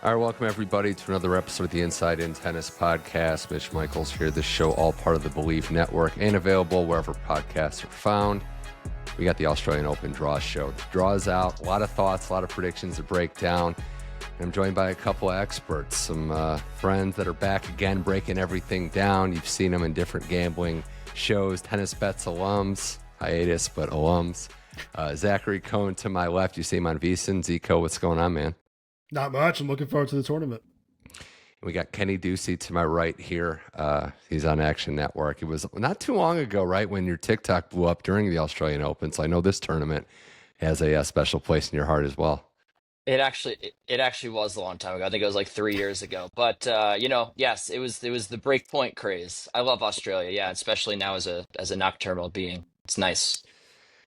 All right, welcome everybody to another episode of the Inside In Tennis Podcast. Mitch Michals here. This show, all part of the Believe Network and available wherever podcasts are found. We got the Australian Open Draw Show. The draw is out. A lot of thoughts, a lot of predictions to break down. I'm joined by a couple of experts, some friends that are back again, breaking everything down. You've seen them in different gambling shows, Tennis Bets alums, hiatus, but alums. Zachary Cohen to my left. You see him on VSiN. Zico, what's going on, man? Not much. I'm looking forward to the tournament. We got Coco Ducey to my right here. He's on Action Network. It was not too long ago, right, when your TikTok blew up during the Australian Open. So I know this tournament has a special place in your heart as well. It actually was a long time ago. I think it was like 3 years ago. But yes, it was the breakpoint craze. I love Australia, yeah, especially now as a nocturnal being. It's nice.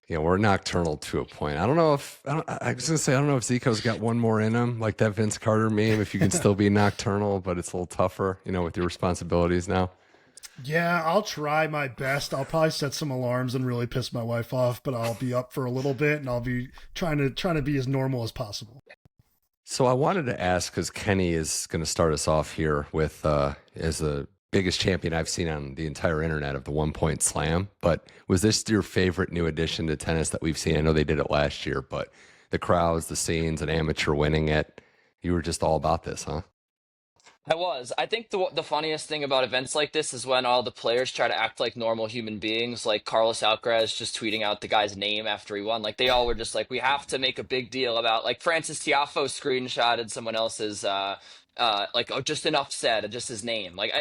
Yeah, we're nocturnal to a point. I was gonna say I don't know if Zico's got one more in him, like that Vince Carter meme. If you can still be nocturnal, but it's a little tougher, with your responsibilities now. Yeah, I'll try my best. I'll probably set some alarms and really piss my wife off, but I'll be up for a little bit and I'll be trying to be as normal as possible. So I wanted to ask, because Kenny is going to start us off here with as the biggest champion I've seen on the entire internet of the 1 point slam. But was this your favorite new addition to tennis that we've seen? I know they did it last year, but the crowds, the scenes, an amateur winning it, you were just all about this, huh? I was. I think the funniest thing about events like this is when all the players try to act like normal human beings, like Carlos Alcaraz just tweeting out the guy's name after he won. Like they all were just like, we have to make a big deal about, like Frances Tiafoe screenshotted someone else's just enough said, just his name. Like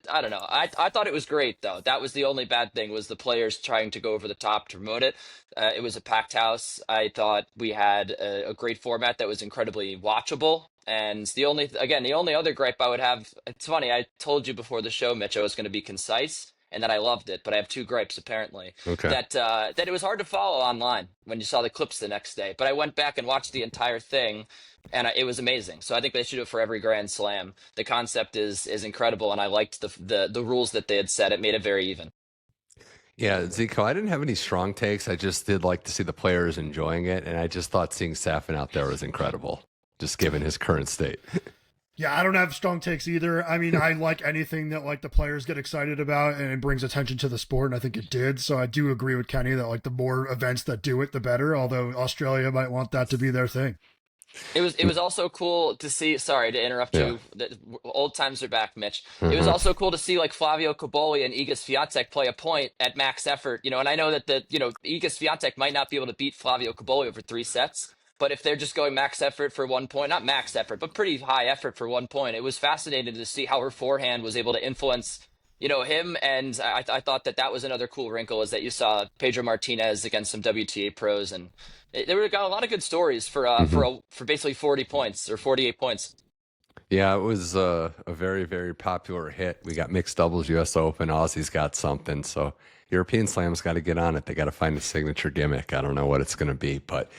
I don't know. I thought it was great though. That was the only bad thing, was the players trying to go over the top to promote it. It was a packed house. I thought we had a great format that was incredibly watchable. And the only other gripe I would have, it's funny, I told you before the show, Mitch, I was going to be concise and that I loved it, but I have two gripes apparently. Okay. That it was hard to follow online when you saw the clips the next day. But I went back and watched the entire thing, and it was amazing. So I think they should do it for every Grand Slam. The concept is incredible, and I liked the rules that they had set. It made it very even. Yeah, Zico, I didn't have any strong takes. I just did like to see the players enjoying it, and I just thought seeing Safin out there was incredible, just given his current state. Yeah, I don't have strong takes either. I mean, I like anything that like the players get excited about and it brings attention to the sport, and I think it did. So I do agree with Kenny that like the more events that do it, the better. Although Australia might want that to be their thing. It was also cool to see. Sorry to interrupt you. The old times are back, Mitch. It was also cool to see like Flavio Cobolli and Iga Swiatek play a point at max effort. And I know that Iga Swiatek might not be able to beat Flavio Cobolli over 3 sets. But if they're just going max effort for 1 point, not max effort, but pretty high effort for 1 point, it was fascinating to see how her forehand was able to influence, him. And I thought that was another cool wrinkle, is that you saw Pedro Martinez against some WTA pros, and they got a lot of good stories for basically 40 points or 48 points. Yeah, it was a very, very popular hit. We got mixed doubles, U.S. Open, Aussie's got something. So European Slam's got to get on it. They got to find a signature gimmick. I don't know what it's going to be, but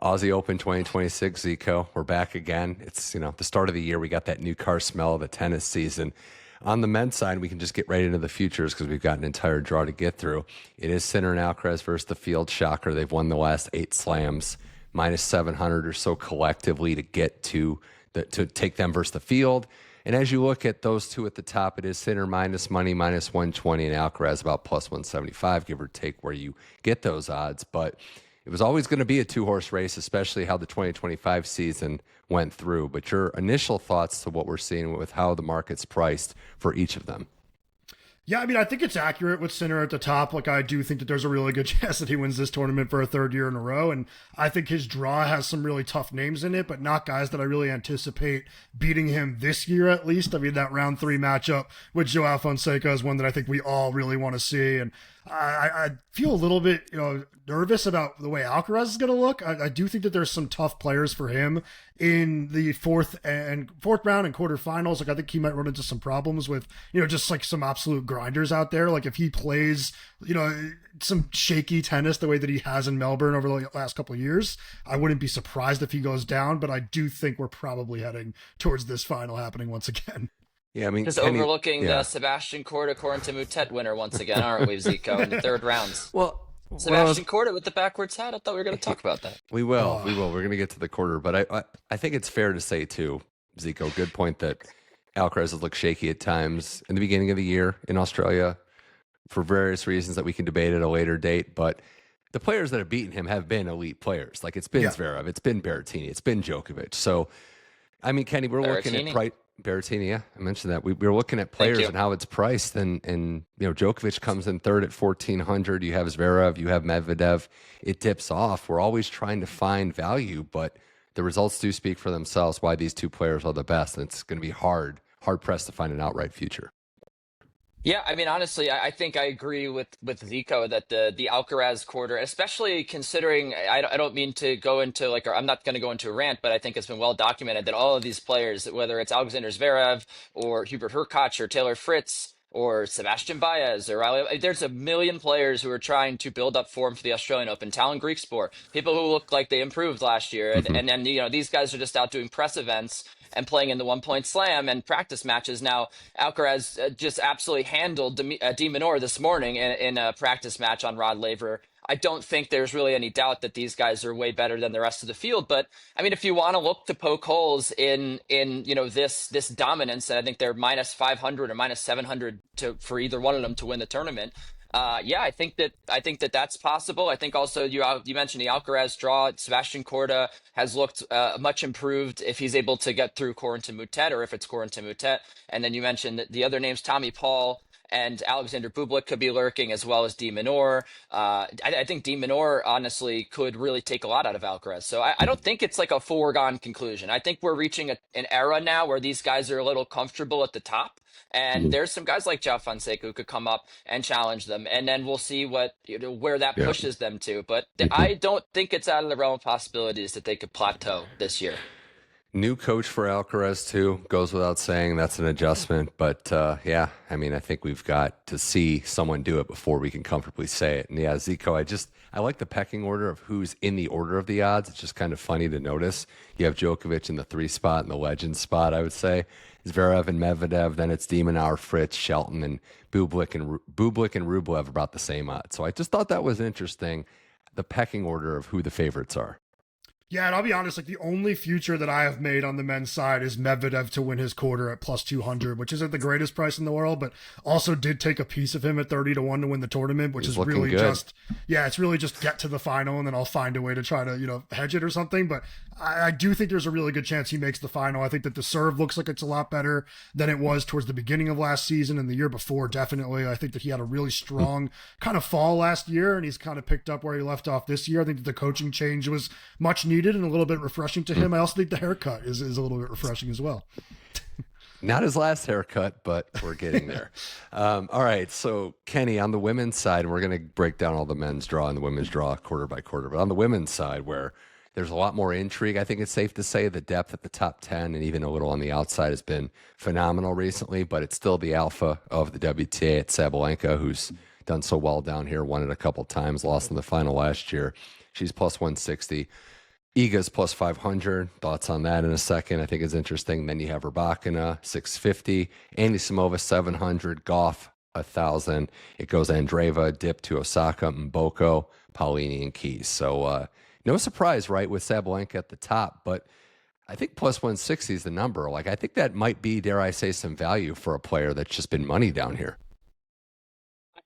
Aussie Open 2026, Zico, we're back again. It's, the start of the year. We got that new car smell of the tennis season. On the men's side, we can just get right into the futures because we've got an entire draw to get through. It is Sinner and Alcaraz versus the field. Shocker. They've won the last 8 slams, minus 700 or so collectively to get to take them versus the field. And as you look at those two at the top, it is Sinner minus money, minus 120, and Alcaraz about plus 175, give or take where you get those odds. But it was always going to be a 2-horse race, especially how the 2025 season went through. But your initial thoughts to what we're seeing with how the market's priced for each of them? Yeah, I mean, I think it's accurate with Sinner at the top. Like, I do think that there's a really good chance that he wins this tournament for a 3rd year in a row. And I think his draw has some really tough names in it, but not guys that I really anticipate beating him this year, at least. I mean, that round 3 matchup with Joao Fonseca is one that I think we all really want to see. And I feel a little bit, nervous about the way Alcaraz is going to look. I do think that there's some tough players for him in the fourth round and quarterfinals. Like, I think he might run into some problems with, just like some absolute grinders out there. Like, if he plays, some shaky tennis the way that he has in Melbourne over the last couple of years, I wouldn't be surprised if he goes down, but I do think we're probably heading towards this final happening once again. Yeah, I mean, just overlooking the Sebastian Korda Corentin Moutet winner once again, aren't we, Zico, in the 3rd rounds? Sebastian Korda with the backwards hat. I thought we were going to talk about that. We will. We're going to get to the quarter, but I think it's fair to say too, Zico, good point that Alcaraz has looked shaky at times in the beginning of the year in Australia for various reasons that we can debate at a later date. But the players that have beaten him have been elite players. Like it's been Yeah. Zverev, it's been Berrettini, it's been Djokovic. So, I mean, Kenny, we're looking at Berrettini. Berrettini, yeah, I mentioned that. We're looking at players you. and how it's priced, and Djokovic comes in third at 1,400. You have Zverev, you have Medvedev. It dips off. We're always trying to find value, but the results do speak for themselves. Why these two players are the best, and it's going to be hard pressed to find an outright future. Yeah, I mean, honestly, I think I agree with Zico that the Alcaraz quarter, especially considering I don't mean to go into or I'm not going to go into a rant, but I think it's been well documented that all of these players, whether it's Alexander Zverev or Hubert Hurkacz or Taylor Fritz or Sebastian Baez or there's a million players who are trying to build up form for the Australian Open. Talon Greek Sport, people who look like they improved last year, and then these guys are just out doing press events and playing in the 1 point slam and practice matches. Now, Alcaraz just absolutely handled De Minaur this morning in a practice match on Rod Laver. I don't think there's really any doubt that these guys are way better than the rest of the field. But I mean, if you want to look to poke holes in this dominance, and I think they're minus 500 or minus 700 for either one of them to win the tournament. Yeah, I think that that's possible. I think also you mentioned the Alcaraz draw. Sebastian Korda has looked much improved if he's able to get through Corentin Moutet, or if it's Corentin Moutet. And then you mentioned that the other names, Tommy Paul and Alexander Bublik, could be lurking, as well as De Minaur. I think De Minaur honestly could really take a lot out of Alcaraz. So I don't think it's like a foregone conclusion. I think we're reaching an era now where these guys are a little comfortable at the top. And there's some guys like Joao Fonseca who could come up and challenge them, and then we'll see where that pushes them to. But I don't think it's out of the realm of possibilities that they could plateau this year. New coach for Alcaraz too, goes without saying. That's an adjustment, but yeah, I mean, I think we've got to see someone do it before we can comfortably say it. And yeah, Zico, I like the pecking order of who's in the order of the odds. It's just kind of funny to notice. You have Djokovic in the 3 spot and the legend spot, I would say. Zverev and Medvedev, then it's De Minaur, Fritz, Shelton, and Bublik and Rublev about the same odds. So I just thought that was interesting, the pecking order of who the favorites are. Yeah, and I'll be honest, like the only future that I have made on the men's side is Medvedev to win his quarter at plus 200, which isn't the greatest price in the world, but also did take a piece of him at 30-1 to win the tournament, which is really good. It's really just get to the final and then I'll find a way to try to, hedge it or something. But I do think there's a really good chance he makes the final. I think that the serve looks like it's a lot better than it was towards the beginning of last season and the year before, definitely. I think that he had a really strong kind of fall last year and he's kind of picked up where he left off this year. I think that the coaching change was much needed and a little bit refreshing to him. I also think the haircut is a little bit refreshing as well. Not his last haircut, but we're getting there. All right, so Kenny, on the women's side, we're going to break down all the men's draw and the women's draw quarter by quarter. But on the women's side, where there's a lot more intrigue, I think it's safe to say the depth at the top 10 and even a little on the outside has been phenomenal recently, but it's still the alpha of the WTA at Sabalenka, who's done so well down here, won it a couple times, lost in the final last year. She's plus 160. Iga's plus 500. Thoughts on that in a second. I think is interesting. Then you have Rybakina, 650. Anisimova, 700. Gauff, 1,000. It goes Andreeva, dip to Osaka, Mboko, Paolini, and Keys. So no surprise, right, with Sabalenka at the top. But I think plus 160 is the number. Like, I think that might be, dare I say, some value for a player that's just been money down here.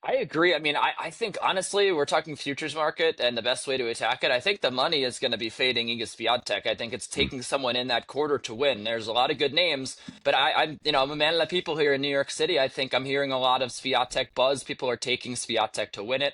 I agree. I mean, I think honestly, we're talking futures market and the best way to attack it. I think the money is going to be fading Iga Swiatek. I think it's taking someone in that quarter to win. There's a lot of good names, but I'm a man of the people here in New York City. I think I'm hearing a lot of Swiatek buzz. People are taking Swiatek to win it.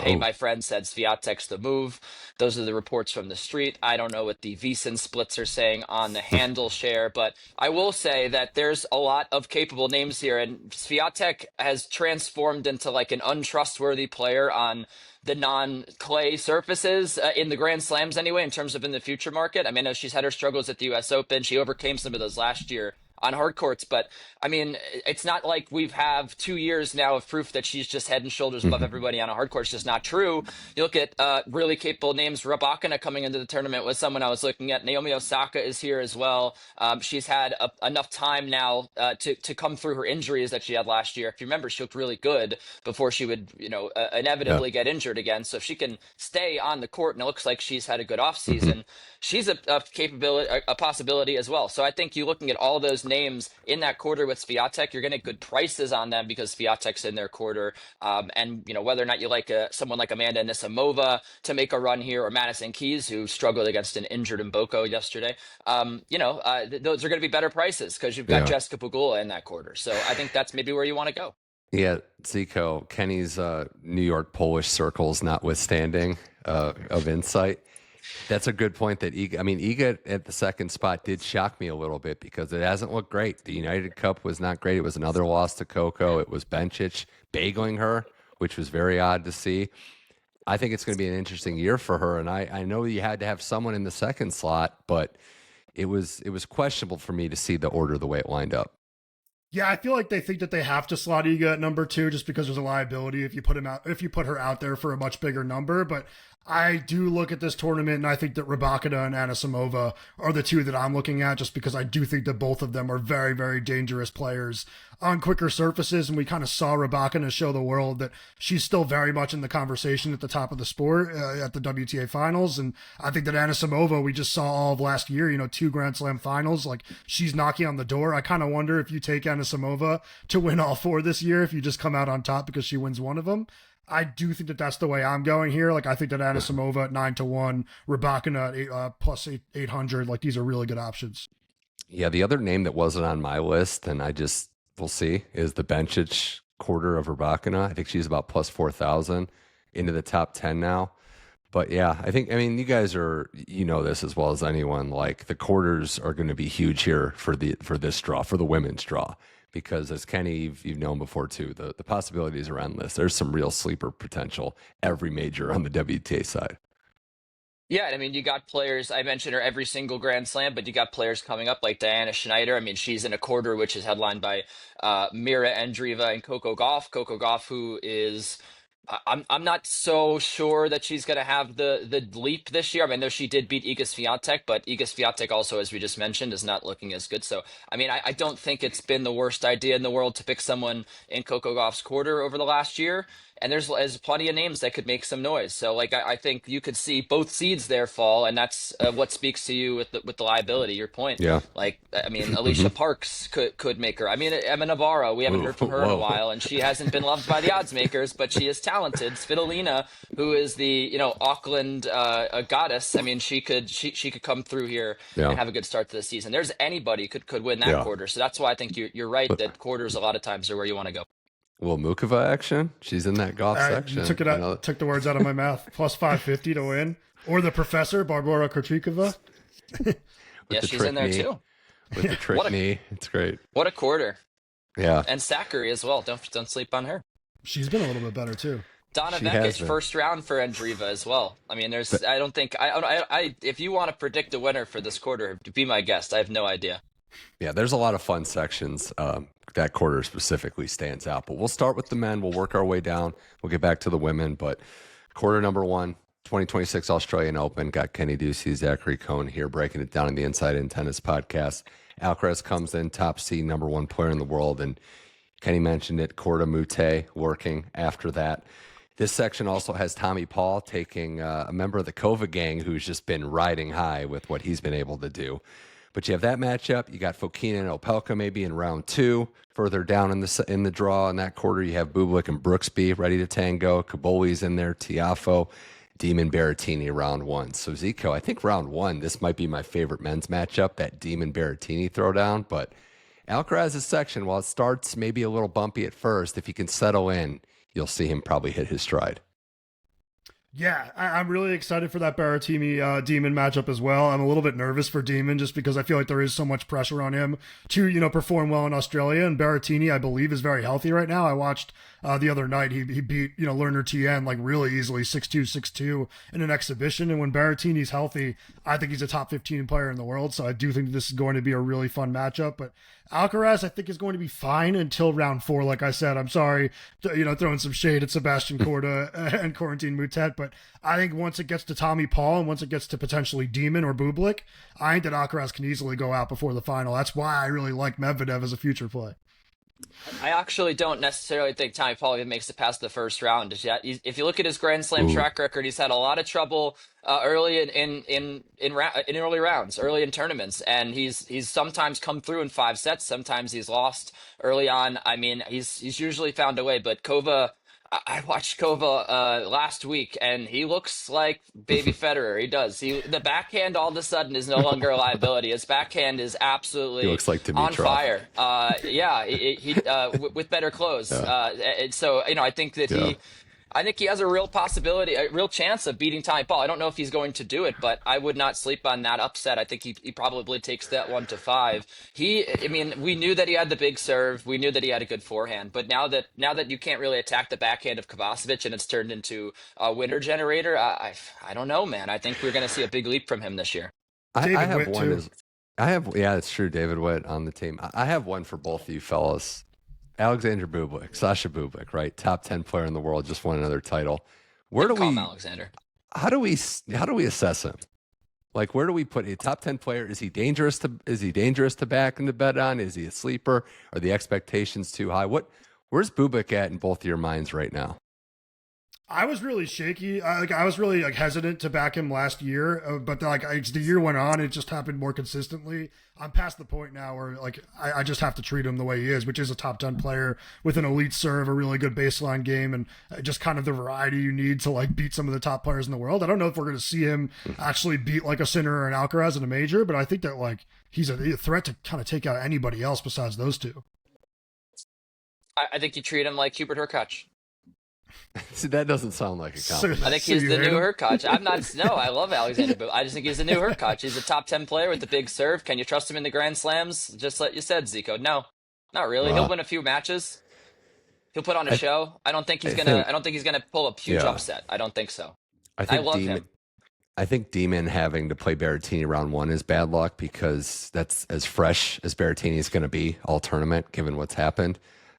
Hey, my friend said Swiatek's the move. Those are the reports from the street. I don't know what the VSiN splits are saying on the handle share, but I will say that there's a lot of capable names here, and Swiatek has transformed into like an untrustworthy player on the non-clay surfaces in the Grand Slams anyway, in terms of in the future market. I mean, I know she's had her struggles at the U.S. Open. She overcame some of those last year on hard courts. But I mean, it's not like we've have 2 years now of proof that she's just head and shoulders above everybody on a hard court. It's just not true. You look at really capable names. Rybakina coming into the tournament was someone I was looking at. Naomi Osaka is here as well. She's had enough time now to come through her injuries that she had last year. If you remember, she looked really good before she would, inevitably get injured again. So if she can stay on the court, and it looks like she's had a good offseason, she's a capability, a possibility as well. So I think you looking at all those names in that quarter with Swiatek, you're going to get good prices on them because Swiatek's in their quarter. And whether or not you like someone like Amanda Anisimova to make a run here, or Madison Keys, who struggled against an injured Mboko yesterday, those are going to be better prices because you've got Jessica Pegula in that quarter. So I think that's maybe where you want to go. Yeah, Zico, Kenny's New York Polish circles notwithstanding of insight. That's a good point that Iga at the second spot did shock me a little bit because it hasn't looked great. The United Cup was not great. It was another loss to Coco. It was Bencic bageling her, which was very odd to see. I think it's going to be an interesting year for her. And I know you had to have someone in the second slot, but it was questionable for me to see the order the way it lined up. Yeah, I feel like they think that they have to slot Iga at number 2 just because there's a liability if you put her out there for a much bigger number. But I do look at this tournament, and I think that Rybakina and Anisimova are the two that I'm looking at, just because I do think that both of them are very, very dangerous players on quicker surfaces. And we kind of saw Rybakina show the world that she's still very much in the conversation at the top of the sport at the WTA finals. And I think that Anisimova, we just saw all of last year, 2 Grand Slam finals, like she's knocking on the door. I kind of wonder if you take Anisimova to win all 4 this year, if you just come out on top because she wins one of them. I do think that that's the way I'm going here. Like, I think that Anisimova at 9-1, Rybakina at plus 800, like these are really good options. Yeah, the other name that wasn't on my list, and we'll see, is the Bencic quarter of Rybakina. I think she's about plus 4,000 into the top 10 now. But yeah, you guys are, this as well as anyone, like the quarters are going to be huge here for this draw, for the women's draw. Because as Kenny, you've known before too, the possibilities are endless. There's some real sleeper potential every major on the WTA side. Yeah, you got players, I mentioned her every single Grand Slam, but you got players coming up like Diana Schneider. She's in a quarter which is headlined by Mira Andreeva and Coco Gauff. Coco Gauff, who is... I'm not so sure that she's going to have the leap this year. Though she did beat Iga Swiatek, but Iga Swiatek also, as we just mentioned, is not looking as good. So, I don't think it's been the worst idea in the world to pick someone in Coco Gauff's quarter over the last year. And there's plenty of names that could make some noise. So, I think you could see both seeds there fall, and that's what speaks to you with the liability. Your point. Yeah. Alicia Parks could make her. Emma Navarro, we haven't heard from her in a while, and she hasn't been loved by the odds makers, but she is talented. Svitolina, who is the Auckland goddess. She could come through here and have a good start to the season. There's anybody could win that quarter. So that's why I think you're right that quarters a lot of times are where you want to go. Well, Muchova action. She's in that golf section. You took the words out of my mouth. Plus 550 to win. Or the professor, Barbora Krejcikova. Yeah, she's in there too. With the trick knee. It's great. What a quarter. Yeah. And Zachary as well. Don't sleep on her. She's been a little bit better too. Donna Vekic, first round for Andreeva as well. If you want to predict a winner for this quarter, be my guest. I have no idea. Yeah, there's a lot of fun sections. That quarter specifically stands out. But we'll start with the men. We'll work our way down. We'll get back to the women. But quarter number 1, 2026 Australian Open. Got Kenny Ducey, Zachary Cohen here breaking it down in the Inside In Tennis podcast. Alcaraz comes in, top seed, number 1 player in the world. And Kenny mentioned it, Korda Mute working after that. This section also has Tommy Paul taking a member of the Kova gang who's just been riding high with what he's been able to do. But you have that matchup. You got Fokina and Opelka maybe in round 2. Further down in the draw in that quarter, you have Bublik and Brooksby ready to tango. Caboli's in there. Tiafoe, Demon Berrettini round 1. So Zico, I think round 1, this might be my favorite men's matchup, that Demon Berrettini throwdown. But Alcaraz's section, while it starts maybe a little bumpy at first, if he can settle in, you'll see him probably hit his stride. Yeah, I'm really excited for that Berrettini Demon matchup as well. I'm a little bit nervous for Demon just because I feel like there is so much pressure on him to, perform well in Australia. And Berrettini, I believe, is very healthy right now. I watched the other night. He beat, Lerner Tien like really easily 6-2, 6-2 in an exhibition. And when Berrettini's healthy, I think he's a top 15 player in the world. So I do think this is going to be a really fun matchup. But Alcaraz, I think, is going to be fine until round 4. Like I said, I'm sorry, throwing some shade at Sebastian Korda and Corentin Moutet, but I think once it gets to Tommy Paul and once it gets to potentially Demon or Bublik, I think that Alcaraz can easily go out before the final. That's why I really like Medvedev as a future play. I actually don't necessarily think Tommy Paul even makes it past the first round just yet. If you look at his Grand Slam track record, he's had a lot of trouble early in early rounds, early in tournaments, and he's sometimes come through in 5 sets. Sometimes he's lost early on. I mean, he's usually found a way. But Kova, I watched Kova last week, and he looks like baby Federer. He does. The backhand all of a sudden is no longer a liability. His backhand is absolutely he looks like on Dimitrov. fire. With better clothes. And so I think that I think he has a real possibility, a real chance of beating Tommy Paul. I don't know if he's going to do it, but I would not sleep on that upset. I think he probably takes that 1-5. We knew that he had the big serve. We knew that he had a good forehand. But now that you can't really attack the backhand of Kovacevic and it's turned into a winner generator, I don't know, man. I think we're going to see a big leap from him this year. David I have Witt, one. too. It's true. David Witt on the team. I have one for both of you fellas. Alexander Bublik, Sasha Bublik, right? Top 10 player in the world, just won another title. Where do we, Alexander? how do we assess him? Like, where do we put a top 10 player? Is he dangerous to back in the bet on? Is he a sleeper? Are the expectations too high? Where's Bublik at in both of your minds right now? I was really shaky. I was really hesitant to back him last year, but as the year went on, it just happened more consistently. I'm past the point now where I just have to treat him the way he is, which is a top 10 player with an elite serve, a really good baseline game, and just kind of the variety you need to beat some of the top players in the world. I don't know if we're going to see him actually beat a Sinner or an Alcaraz in a major, but I think that he's a threat to kind of take out anybody else besides those two. I think you treat him like Hubert Hurkacz. See, that doesn't sound like a compliment. I think he's the new Hurkacz. I love Alexander, but I just think he's the new Hurkacz. He's a top 10 player with a big serve. Can you trust him in the Grand Slams? Just like you said, Zico. No, not really. He'll win a few matches. He'll put on a show. I don't think he's gonna pull a huge upset. I don't think so. I love him. I think Demon having to play Berrettini round 1 is bad luck because that's as fresh as Berrettini is going to be all tournament, given what's happened.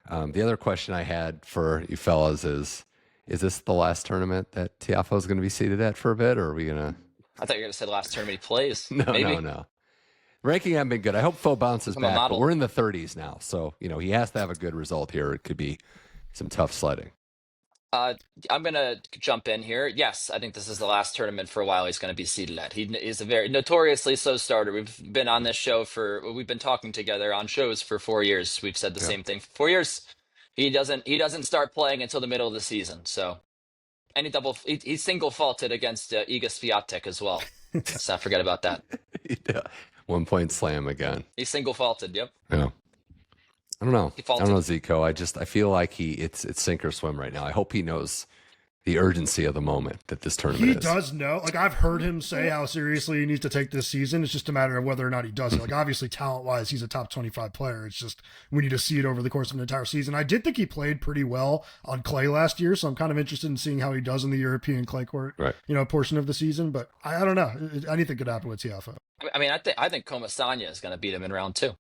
The other question I had for you fellas is this the last tournament that Tiafoe is going to be seated at for a bit, or are we going to? I thought you were going to say the last tournament he plays. No. Ranking hasn't been good. I hope Foe bounces back, but we're in the 30s now, so he has to have a good result here. It could be some tough sledding. I'm going to jump in here. Yes, I think this is the last tournament for a while he's going to be seated at. He is a very notoriously slow starter. We've been on this show we've been talking together on shows for 4 years. We've said the same thing for 4 years. He doesn't start playing until the middle of the season. So, and he's single faulted against Iga Swiatek as well. Let's not forget about that. 1 point slam again. He's single faulted. Yep. Yeah. I don't know, Zico. I feel like it's sink or swim right now. I hope he knows the urgency of the moment that this tournament is. He does know. I've heard him say how seriously he needs to take this season. It's just a matter of whether or not he does it. Obviously, talent-wise, he's a top 25 player. It's just we need to see it over the course of an entire season. I did think he played pretty well on clay last year, so I'm kind of interested in seeing how he does in the European clay court, portion of the the season. But I don't know. Anything could happen with Tiafoe. I think Comasanya is going to beat him in round 2.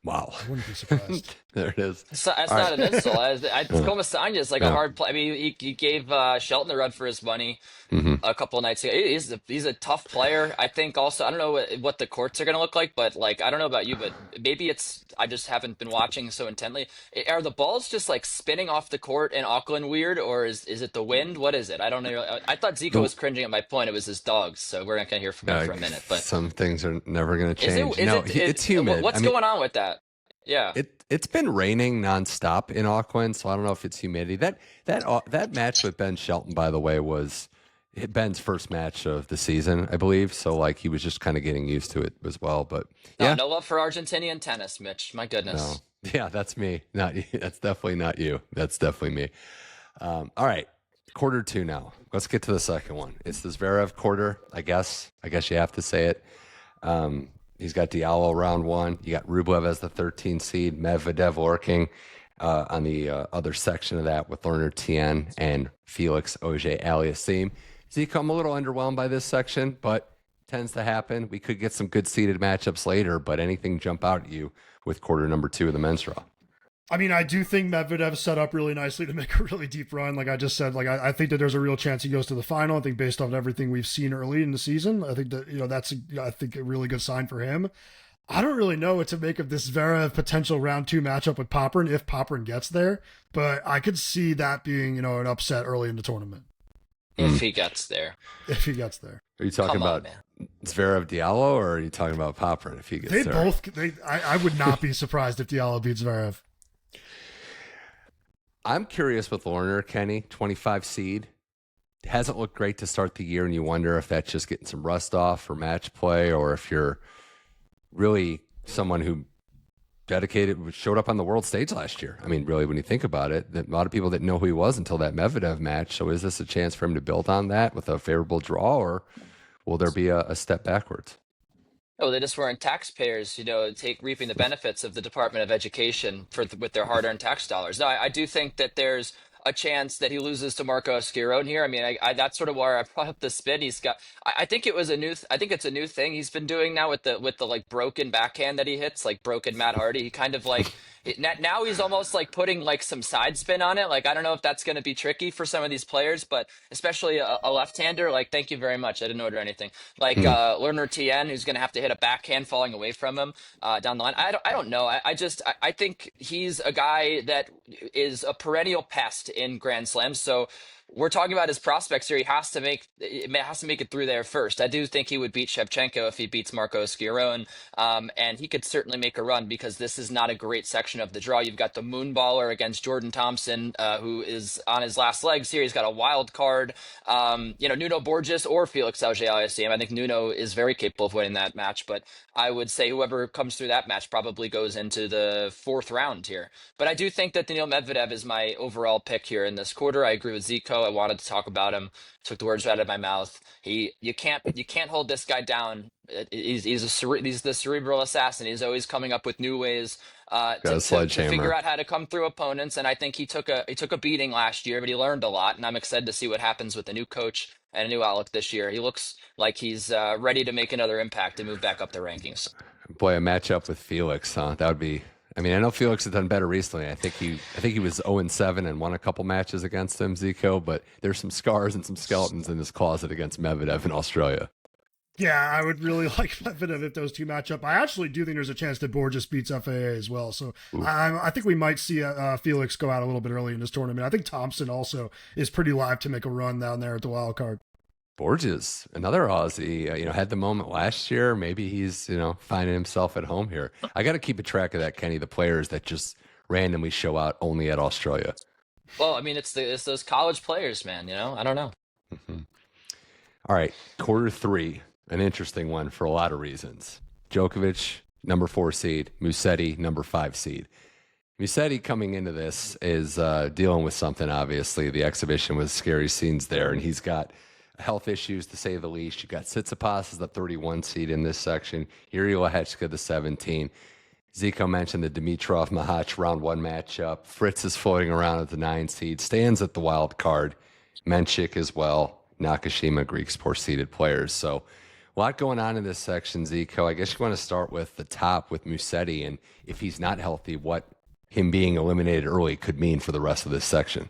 Wow. I wouldn't be surprised. There it is. That's not an insult. Comasanya is a hard play. He gave Shelton a run for his money a couple of nights ago. He's a tough player. I think also, I don't know what the courts are going to look like, but I don't know about you, but maybe I just haven't been watching so intently. Are the balls just spinning off the court in Auckland weird, or is it the wind? What is it? I don't know. I thought Zico was cringing at my point. It was his dogs, so we're not going to hear from him for a minute. But some things are never going to change. It's humid. What's going on with that? Yeah, it's been raining nonstop in Auckland, so I don't know if it's humidity. That match with Ben Shelton, by the way, was Ben's first match of the season, I believe. So he was just kind of getting used to it as well. But yeah, no love for Argentinian tennis, Mitch. My goodness. No. Yeah, that's me. Not you. That's definitely not you. That's definitely me. All right, quarter 2 now. Let's get to the second one. It's the Zverev quarter. I guess you have to say it. He's got Diallo round 1. You got Rublev as the 13 seed, Medvedev lurking. on the other section of that with Lerner Tien and Felix Auger-Aliassime. Zico, I'm a little underwhelmed by this section, but tends to happen. We could get some good seeded matchups later, but anything jump out at you with quarter number 2 of the men's draw? I mean, I do think Medvedev set up really nicely to make a really deep run. Like I just said, like I think that there's a real chance he goes to the final. I think based on everything we've seen early in the season, I think that, that's, I think a really good sign for him. I don't really know what to make of this Zverev potential round 2 matchup with Popyrin if Popyrin gets there, but I could see that being, an upset early in the tournament. If he gets there. If he gets there. Are you talking about Zverev Diallo, or are you talking about Popyrin if he gets there? I would not be surprised if Diallo beats Zverev. I'm curious with Lerner, Kenny, 25 seed. Hasn't looked great to start the year, and you wonder if that's just getting some rust off for match play, or if you're really someone who showed up on the world stage last year. I mean, really, when you think about it, a lot of people didn't know who he was until that Medvedev match. So is this a chance for him to build on that with a favorable draw, or will there be a step backwards? Oh, they just weren't taxpayers, reaping the benefits of the Department of Education with their hard-earned tax dollars. No, I do think that there's a chance that he loses to Marco Asquerone here. I mean, that's sort of where I brought up the spin. He's got. I think it's a new thing he's been doing now with the like broken backhand that he hits, like broken Matt Hardy. He kind of like. Now he's almost like putting like some side spin on it. Like, I don't know if that's going to be tricky for some of these players, but especially a left-hander. Like, thank you very much. I didn't order anything. Like Lerner Tien, who's going to have to hit a backhand falling away from him down the line. I don't know. I think he's a guy that is a perennial pest in Grand Slams. So we're talking about his prospects here. He has to make it through there first. I do think he would beat Shevchenko if he beats Marco Asquerone, and he could certainly make a run because this is not a great section of the draw. You've got the Moonballer against Jordan Thompson, who is on his last legs here. He's got a wild card. Nuno Borges or Felix Auger-Aliassime. I think Nuno is very capable of winning that match, but I would say whoever comes through that match probably goes into the 4th round here. But I do think that Daniil Medvedev is my overall pick here in this quarter. I agree with Zico. I wanted to talk about him. Took the words out of my mouth. You can't hold this guy down. He's the cerebral assassin. He's always coming up with new ways to figure out how to come through opponents. And I think he took a beating last year, but he learned a lot. And I'm excited to see what happens with a new coach and a new outlook this year. He looks like he's ready to make another impact and move back up the rankings. Boy, a matchup with Felix, huh? That would be. I mean, I know Felix has done better recently. I think he was 0-7 and won a couple matches against him, Zico. But there's some scars and some skeletons in his closet against Medvedev in Australia. Yeah, I would really like Medvedev if those two match up. I actually do think there's a chance that Borges beats FAA as well. So I think we might see Felix go out a little bit early in this tournament. I think Thompson also is pretty live to make a run down there at the wild card. Borges, another Aussie, had the moment last year. Maybe he's, finding himself at home here. I got to keep a track of that, Kenny, the players that just randomly show out only at Australia. Well, I mean, it's those college players, man, I don't know. Mm-hmm. All right, quarter 3, an interesting one for a lot of reasons. Djokovic, number 4 seed, Musetti, number 5 seed. Musetti coming into this is dealing with something, obviously. The exhibition was scary scenes there, and he's got health issues, to say the least. You got Tsitsipas as the 31 seed in this section. Yuri Lehechka, the 17. Zico mentioned the Dimitrov Mahac round 1 matchup. Fritz is floating around at the 9 seed. Stands at the wild card. Menchik as well. Nakashima, Greeks, poor seeded players. So a lot going on in this section, Zico. I guess you want to start with the top with Musetti, and if he's not healthy, what him being eliminated early could mean for the rest of this section.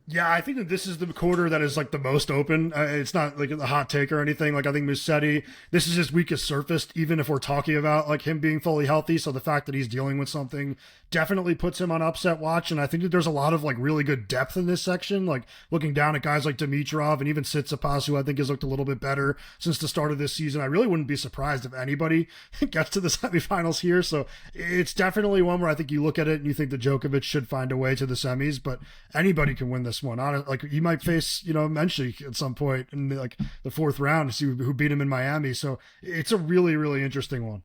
Yeah, I think that this is the quarter that is like the most open. It's not like a hot take or anything. Like, I think Musetti, this is his weakest surface, even if we're talking about like him being fully healthy. So the fact that he's dealing with something definitely puts him on upset watch. And I think that there's a lot of like really good depth in this section. Like looking down at guys like Dimitrov and even Tsitsipas, who I think has looked a little bit better since the start of this season. I really wouldn't be surprised if anybody gets to the semifinals here. So it's definitely one where I think you look at it and you think that Djokovic should find a way to the semis, but anybody can win this one. Like you might face, Menchik at some point in like the 4th round to see who beat him in Miami. So it's a really, really interesting one.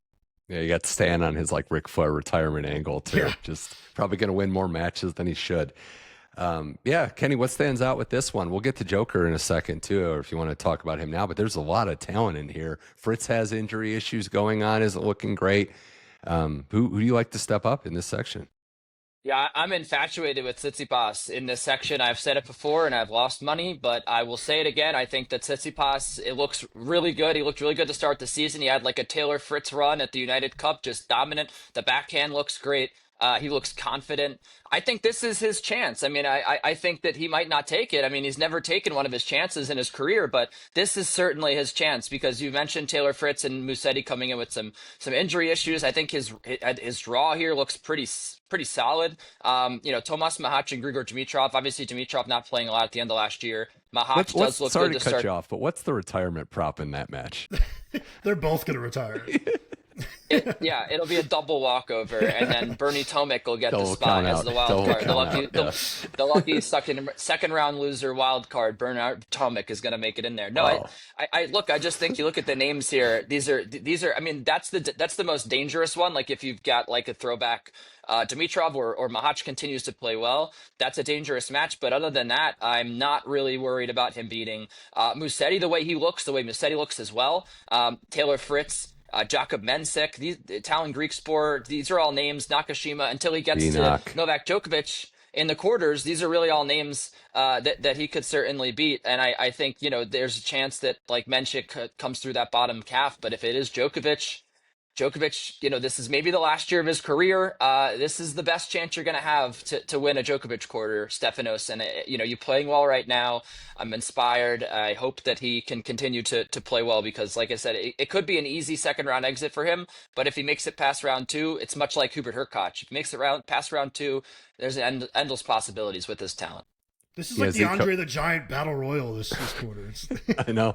Yeah, you got Stan on his like Ric Flair retirement angle too. Yeah. Just probably going to win more matches than he should. Kenny, what stands out with this one? We'll get to Joker in a second too, or if you want to talk about him now, but there's a lot of talent in here. Fritz has injury issues going on, isn't looking great. Who do you like to step up in this section? Yeah, I'm infatuated with Tsitsipas in this section. I've said it before and I've lost money, but I will say it again. I think that Tsitsipas, it looks really good. He looked really good to start the season. He had like a Taylor Fritz run at the United Cup, just dominant. The backhand looks great. He looks confident. I think this is his chance. I mean, I think that he might not take it. I mean, he's never taken one of his chances in his career, but this is certainly his chance because you mentioned Taylor Fritz and Musetti coming in with some injury issues. I think his draw here looks pretty solid. Tomas Mahac and Grigor Dimitrov. Obviously, Dimitrov not playing a lot at the end of last year. Mahac does look sorry good to cut you off, but what's the retirement prop in that match? They're both going to retire. It'll be a double walkover, and then Bernie Tomic will get the spot as the wild card. The lucky second round loser wild card, Bernard Tomic, is going to make it in there. No, I just think you look at the names here. These are. I mean, that's the most dangerous one. Like if you've got like a throwback. Dimitrov or Mahac continues to play well. That's a dangerous match. But other than that, I'm not really worried about him beating Musetti the way he looks, the way Musetti looks as well. Taylor Fritz. Jakub Mensik, these Italian Greek sport, these are all names. Nakashima, until he gets to Novak Djokovic in the quarters, these are really all names that he could certainly beat. And I think, there's a chance that like Mensik comes through that bottom calf. But if it is Djokovic, this is maybe the last year of his career. This is the best chance you're going to have to win a Djokovic quarter, Stefanos. And, you're playing well right now. I'm inspired. I hope that he can continue to play well because, like I said, it could be an easy second round exit for him. But if he makes it past round 2, it's much like Hubert Hurkacz. If he makes it past round 2, there's endless possibilities with his talent. This is like the Andre the Giant Battle Royal this quarter. I know.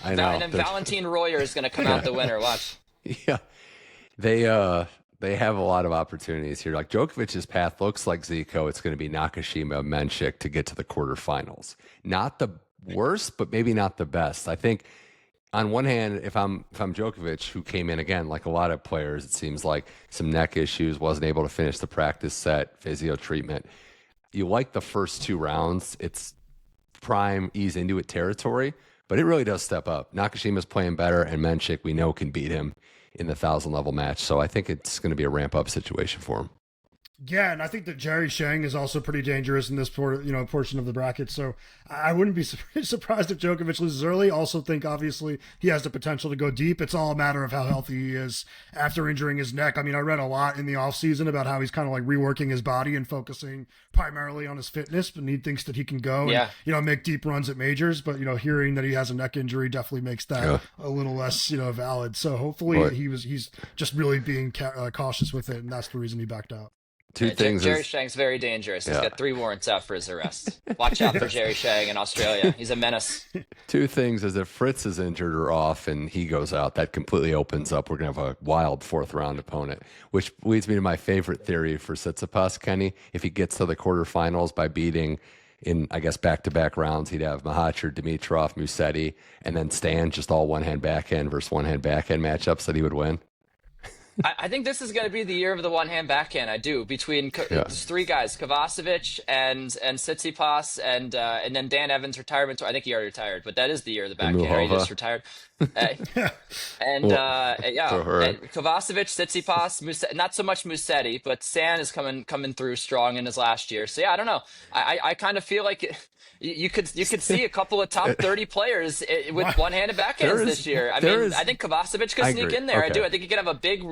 And then Valentin Royer is going to come out the winner. Watch. Yeah. They have a lot of opportunities here. Like Djokovic's path looks like Zico. It's going to be Nakashima, Mensik to get to the quarterfinals. Not the worst, but maybe not the best. I think on one hand, if I'm Djokovic, who came in again, like a lot of players, it seems like some neck issues, wasn't able to finish the practice set, physio treatment. You like the first 2 rounds. It's prime ease into it territory, but it really does step up. Nakashima's playing better, and Mensik we know can beat him in the 1,000 level match. So I think it's going to be a ramp up situation for him. Yeah, and I think that Jerry Shang is also pretty dangerous in this portion of the bracket. So I wouldn't be surprised if Djokovic loses early. Also think, obviously, he has the potential to go deep. It's all a matter of how healthy he is after injuring his neck. I mean, I read a lot in the offseason about how he's kind of like reworking his body and focusing primarily on his fitness, but he thinks that he can go and, make deep runs at majors. But, hearing that he has a neck injury definitely makes that a little less, valid. So hopefully he's just really being cautious with it, and that's the reason he backed out. Two things. Jerry Shang's very dangerous. He's got 3 warrants out for his arrest. Watch out for Jerry Shang in Australia. He's a menace. 2 things is if Fritz is injured or off and he goes out, that completely opens up. We're going to have a wild 4th round opponent, which leads me to my favorite theory for Tsitsipas, Kenny. If he gets to the quarterfinals by beating in, I guess, back-to-back rounds, he'd have Mahac or Dimitrov, Musetti, and then Stan, just all one-hand backhand versus one-hand backhand matchups that he would win. I think this is going to be the year of the one-hand backhand. I do between 3 guys: Kovacevic and Tsitsipas, and then Dan Evans' retirement. I think he already retired, but that is the year of the backhand. He just retired. Kovacevic, Tsitsipas, not so much Musetti, but Stan is coming through strong in his last year. So I don't know. I kind of feel like you could see a couple of top 30 players with one-handed backhands this year. I think Kovacevic could sneak in there. Okay. I do. I think he could have a big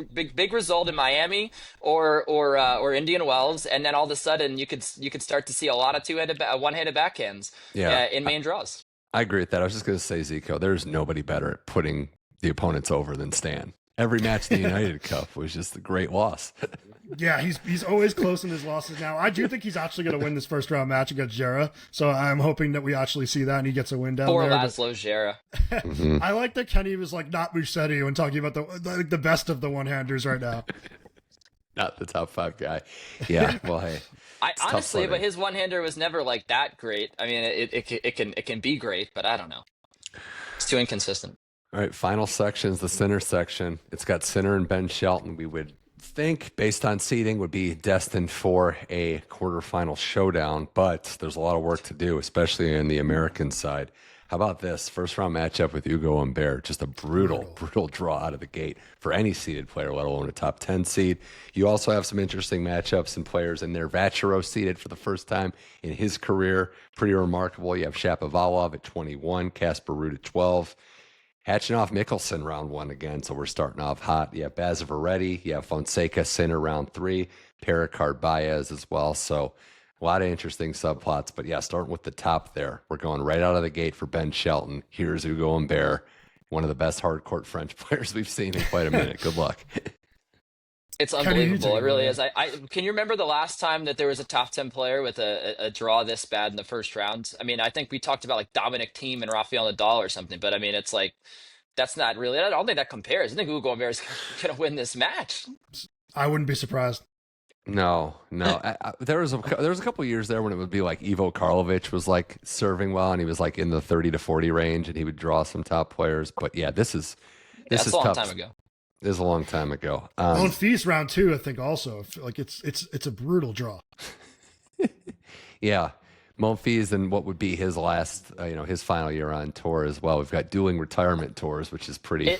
result in Miami or Indian Wells, and then all of a sudden you could start to see a lot of one-handed backhands in main draws. I agree with that. I was just going to say, Zico, there's nobody better at putting the opponents over than Stan. Every match in the United Cup was just a great loss. Yeah, he's always close in his losses now. I do think he's actually going to win this first round match against Jera, so I'm hoping that we actually see that and he gets a win down there. Poor Laszlo Jera. I like that Kenny was like not Musetti when talking about the best of the one-handers right now. Not the top 5 guy. Yeah, well, hey. Honestly, but his one-hander was never like that great. I mean, it can be great, but I don't know. It's too inconsistent. All right, final section is the Sinner section. It's got Sinner and Ben Shelton. We would think, based on seeding, would be destined for a quarterfinal showdown, but there's a lot of work to do, especially in the American side. How about this first round matchup with Ugo Humbert? Just a brutal draw out of the gate for any seeded player, let alone a top 10 seed. You also have some interesting matchups and players in there. Vachero seeded for the first time in his career. Pretty remarkable. You have Shapovalov at 21, Casper Ruud at 12. Hatching off Mickelson round 1 again, so we're starting off hot. You have Bazivaretti, you have Fonseca, Sinner round 3, Pericard, Baez as well. So a lot of interesting subplots. But yeah, starting with the top there, we're going right out of the gate for Ben Shelton. Here's Ugo Humbert, one of the best hardcourt French players we've seen in quite a minute. Good luck. It's unbelievable. It really is. I can you remember the last time that there was a top 10 player with a draw this bad in the first round? I mean, I think we talked about like Dominic Thiem and Rafael Nadal or something, but I mean, it's like, that's not really, I don't think that compares. I think Ugo Humbert is going to win this match. I wouldn't be surprised. No. There was a couple of years there when it would be like Ivo Karlovic was like serving well, and he was like in the 30 to 40 range, and he would draw some top players. But yeah, this is a long tough. time ago. This is a long time ago. Monfils round 2, I think also like it's a brutal draw. Yeah. Monfils and what would be his last, his final year on tour as well. We've got dueling retirement tours, which is pretty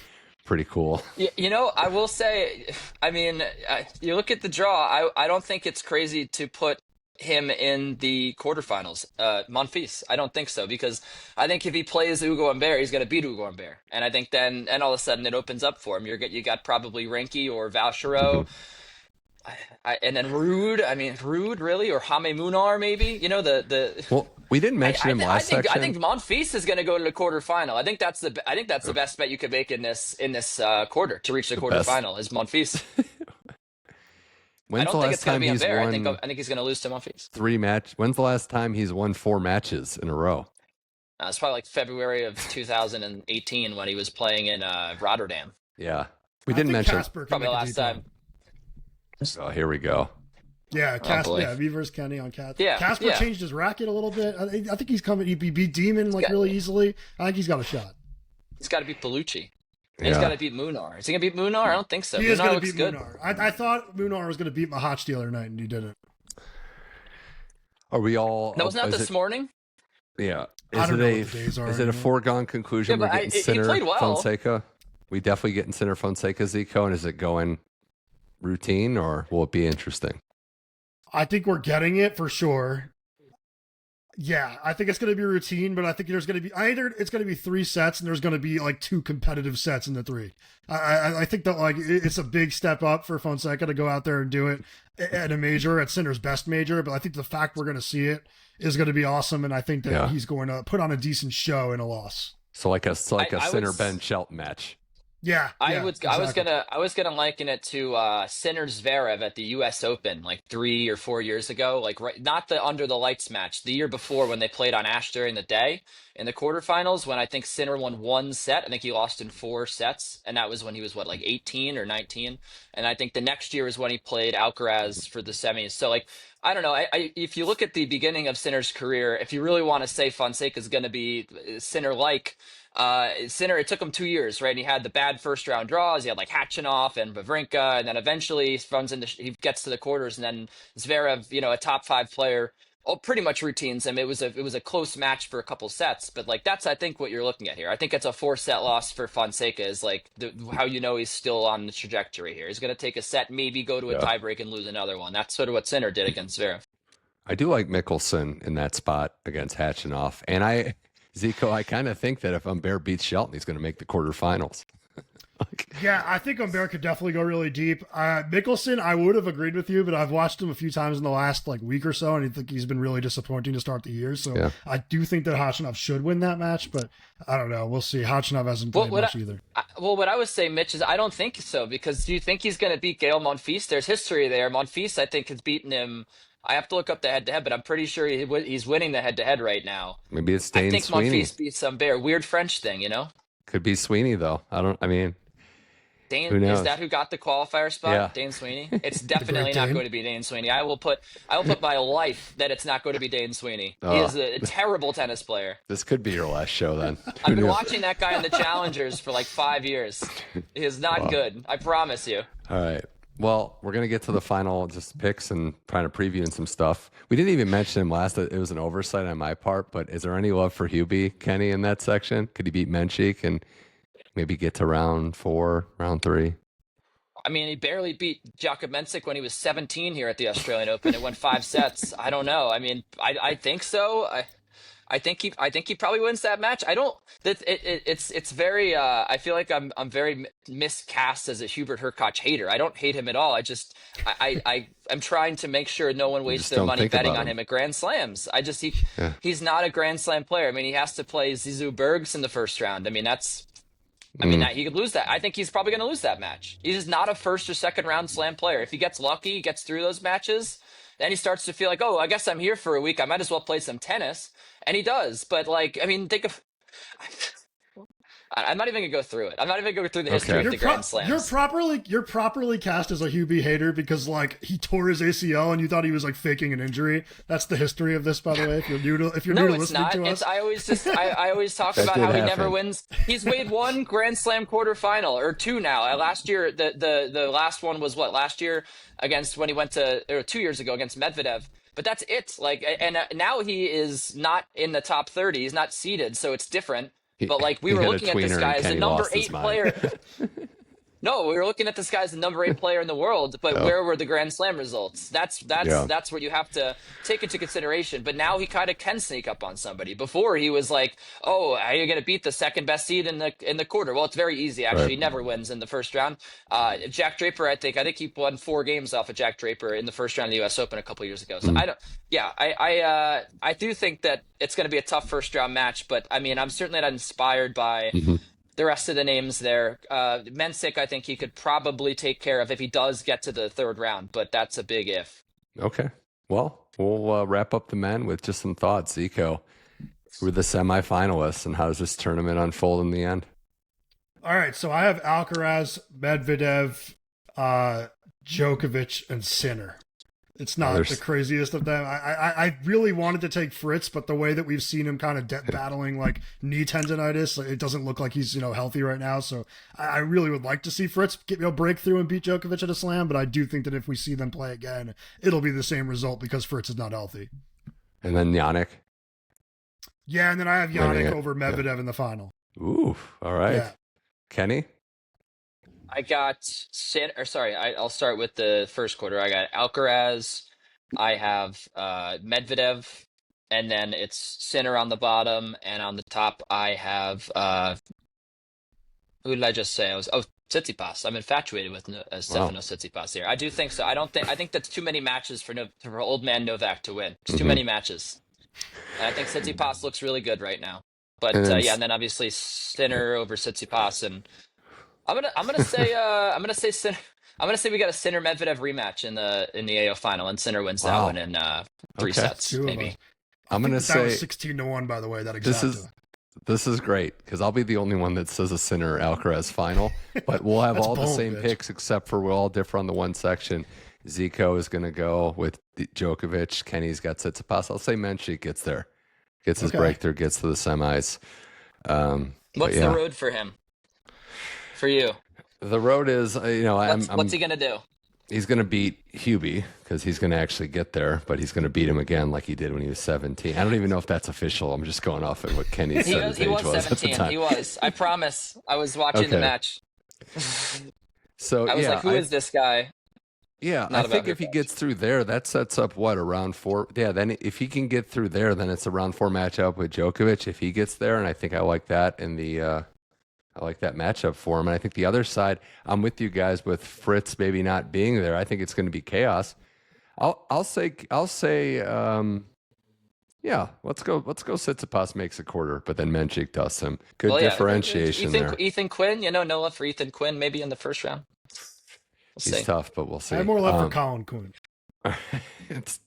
cool. I will say, I mean, you look at the draw, I don't think it's crazy to put him in the quarterfinals. Monfils, I don't think so, because I think if he plays Ugo Humbert, he's going to beat Ugo Humbert. And I think then, and all of a sudden it opens up for him. You got probably Renke or Vachero. And then Ruud, really? Or Jaime Munar, maybe? Well, we didn't mention him last section. I think Monfils is going to go to the quarterfinal. I think that's the best bet you could make in this quarter to reach the quarterfinal is Monfils. I don't think it's going to be Humbert. I think he's going to lose to Monfils. When's the last time he's won 4 matches in a row? It's probably like February of 2018 when he was playing in Rotterdam. Yeah, we didn't mention probably the last time. Oh, here we go. Yeah, Casper. Yeah, me versus Kenny on Casper. Yeah, Casper changed his racket a little bit. I think he's coming. He beat Demon really easily. I think he's got a shot. He's got to beat Bellucci. Yeah. He's got to beat Munar. Is he going to beat Munar? I don't think so. He Munar is going to looks beat good. Munar. I thought Munar was going to beat Mahatch the other night, and he didn't. Are we all? No, wasn't that this morning? Yeah. I don't know what the days are. Is it a foregone conclusion we're getting Sinner, Fonseca? We definitely getting Sinner, Fonseca, Zico, and is it going routine, or will it be interesting? I think we're getting it for sure. Yeah, I think it's going to be routine, but I think there's going to be it's going to be 3 sets, and there's going to be like 2 competitive sets in the 3. I think that like it's a big step up for Fonseca to go out there and do it at a major, at Sinner's best major. But I think the fact we're going to see it is going to be awesome, and I think that he's going to put on a decent show in a loss. So like a Sinner Ben Shelton match. Yeah, I was gonna liken it to Sinner Zverev at the U.S. Open like 3 or 4 years ago, like not the under the lights match, the year before when they played on Ash during the day in the quarterfinals, when I think Sinner won 1 set. I think he lost in 4 sets, and that was when he was like 18 or 19. And I think the next year is when he played Alcaraz for the semis. So like, I don't know. If you look at the beginning of Sinner's career, if you really want to say Fonseca is going to be Sinner-like. Sinner, it took him 2 years, right? And he had the bad first round draws. He had like Khachanov and Wawrinka, and then eventually he gets to the quarters, and then Zverev, a top 5 player, pretty much routines him. It was a close match for a couple sets, but like that's I think what you're looking at here. I think it's a 4-set loss for Fonseca is like how he's still on the trajectory here. He's going to take a set, maybe go to a tiebreak and lose another one. That's sort of what Sinner did against Zverev. I do like Mickelson in that spot against Khachanov, and Zico, I kind of think that if Humbert beats Shelton, he's going to make the quarterfinals. Yeah, I think Humbert could definitely go really deep. Mickelson, I would have agreed with you, but I've watched him a few times in the last week or so, and I think he's been really disappointing to start the year. So I do think that Khachanov should win that match, but I don't know. We'll see. Khachanov hasn't played much either. What I would say, Mitch, is I don't think so, because do you think he's going to beat Gael Monfils? There's history there. Monfils, I think, has beaten him. I have to look up the head-to-head, but I'm pretty sure he's winning the head-to-head right now. Maybe it's Dane Sweeney. I think Monfils beats Humbert. Weird French thing, Could be Sweeney, though. Dane, who knows? Is that who got the qualifier spot? Yeah. Dane Sweeney? It's definitely not going to be Dane Sweeney. I will put my life that it's not going to be Dane Sweeney. He is a terrible tennis player. This could be your last show, then. I've been watching that guy in the Challengers for like 5 years. He is not good. I promise you. All right. Well, we're gonna get to the final just picks and trying to preview and some stuff. We didn't even mention him last. It was an oversight on my part, but is there any love for Hubie, Kenny, in that section? Could he beat Menchik and maybe get to round 4, round 3? I mean, he barely beat Djokovic when he was 17 here at the Australian Open. It went 5 sets. I don't know. I mean, I think so. I think he probably wins that match. I don't. It's very. I feel like I'm very miscast as a Hubert Hurkacz hater. I don't hate him at all. I'm trying to make sure no one wastes just their don't money think betting about on him. him at Grand Slams. Yeah. He's not a Grand Slam player. I mean, he has to play Zizou Bergs in the first round. I mean, he could lose that. I think he's probably going to lose that match. He's just not a first or second round slam player. If he gets lucky, gets through those matches, then he starts to feel like, oh, I guess I'm here for a week. I might as well play some tennis. And he does. But, like, I mean, think of. I'm not even going to go through it. I'm not even going to go through the history Okay. of the Grand Slams. You're properly cast as a Hubie hater because like he tore his ACL and you thought he was like faking an injury. That's the history of this, by the way. If you're new to No, it's listening not. to us, I always talk That about did how he happen. never wins. He's made one Grand Slam quarterfinal or two now. Last year, the last one was what? Last year against when he went to or 2 years ago against Medvedev. But that's it. Like, and now he is not in the top 30. He's not seeded, so it's different. But like we He were hit a looking at this tweener guy and as the Kenny number lost his 8 mind. player. No, we were looking at this guy as the number 8 player in the world, but where were the Grand Slam results? That's what you have to take into consideration. But now he kind of can sneak up on somebody. Before he was like, "Oh, how are you going to beat the second best seed in the quarter?" Well, it's very easy actually. Right. He never wins in the first round. Jack Draper, I think he won 4 games off of Jack Draper in the first round of the U.S. Open a couple years ago. So I do think that it's going to be a tough first round match. But I mean, I'm certainly not inspired by. The rest of the names there. Mensik, I think he could probably take care of if he does get to the third round, but that's a big if. Okay. Well, we'll wrap up the men with just some thoughts. Zico, who are the semifinalists, and how does this tournament unfold in the end? all right. So I have Alcaraz, Medvedev, Djokovic, and Sinner. It's not the craziest of them. I really wanted to take Fritz, but the way that we've seen him kind of battling like knee tendonitis, it doesn't look like he's healthy right now. So I really would like to see Fritz get break through and beat Djokovic at a slam. But I do think that if we see them play again, it'll be the same result because Fritz is not healthy. And then Jannik. Yeah, and then I have Jannik over Medvedev in the final. Ooh, all right. Yeah. Kenny? I got I'll start with the first quarter. I got Alcaraz. I have Medvedev, and then it's Sinner on the bottom, and on the top I have who did I just say? Tsitsipas. I'm infatuated with Stefanos Tsitsipas here. I do think so. I think that's too many matches for old man Novak to win. It's too many matches. And I think Tsitsipas looks really good right now. But and then obviously Sinner over Tsitsipas, and I'm gonna say Sinner. I'm gonna say we got a Sinner Medvedev rematch in the AO final, and Sinner wins that one in 3 sets, maybe. I'm gonna say that was 16-1, by the way. That exact. This is great because I'll be the only one that says a Sinner Alcaraz final, but we'll have all the same picks except for we'll all differ on the one section. Zico is gonna go with Djokovic. Kenny's got Tsitsipas. I'll say Menchik gets there, gets his breakthrough, gets to the semis. What's the road for him? For you, the road is what's he gonna do? He's gonna beat Hubie because he's gonna actually get there, but he's gonna beat him again like he did when he was 17. I don't even know if that's official. I'm just going off of what Kenny said his age was 17. At the time. He was. I promise. I was watching the match. So I was like, who is this guy? Yeah, I think if he gets through there, that sets up a round 4. Yeah, then if he can get through there, then it's a round 4 matchup with Djokovic. If he gets there, and I think I like that in the. I like that matchup for him. And I think the other side, I'm with you guys with Fritz maybe not being there. I think it's going to be chaos. I'll say, yeah, let's go Tsitsipas makes a quarter, but then Menchik does him. Good differentiation there. Ethan Quinn, no love for Ethan Quinn maybe in the first round. He's tough, but we'll see. I have more love for Colin Quinn.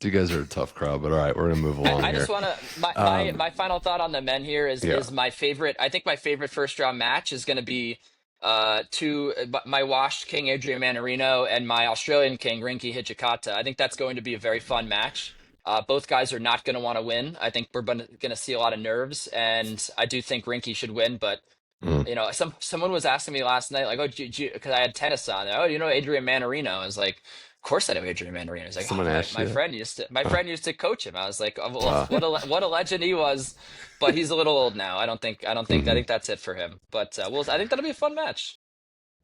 You guys are a tough crowd, but all right, we're going to move along I here. just want to, my final thought on the men here is my favorite. I think my favorite first round match is going to be my washed king Adrian Manarino and my Australian king Rinky Hijikata. I think that's going to be a very fun match. Both guys are not going to want to win. I think we're going to see a lot of nerves, and I do think Rinky should win, but Mm. Someone was asking me last night, like, oh, because I had tennis on. Oh, you know Adrian Manarino? I was like, of course I know Adrian Manarino. He's like, oh, Someone asked my you that? friend Huh. used to coach him. I was like, oh, well, Uh, what a legend he was, but he's a little old now. I mhm. think that's it for him. But I think that'll be a fun match.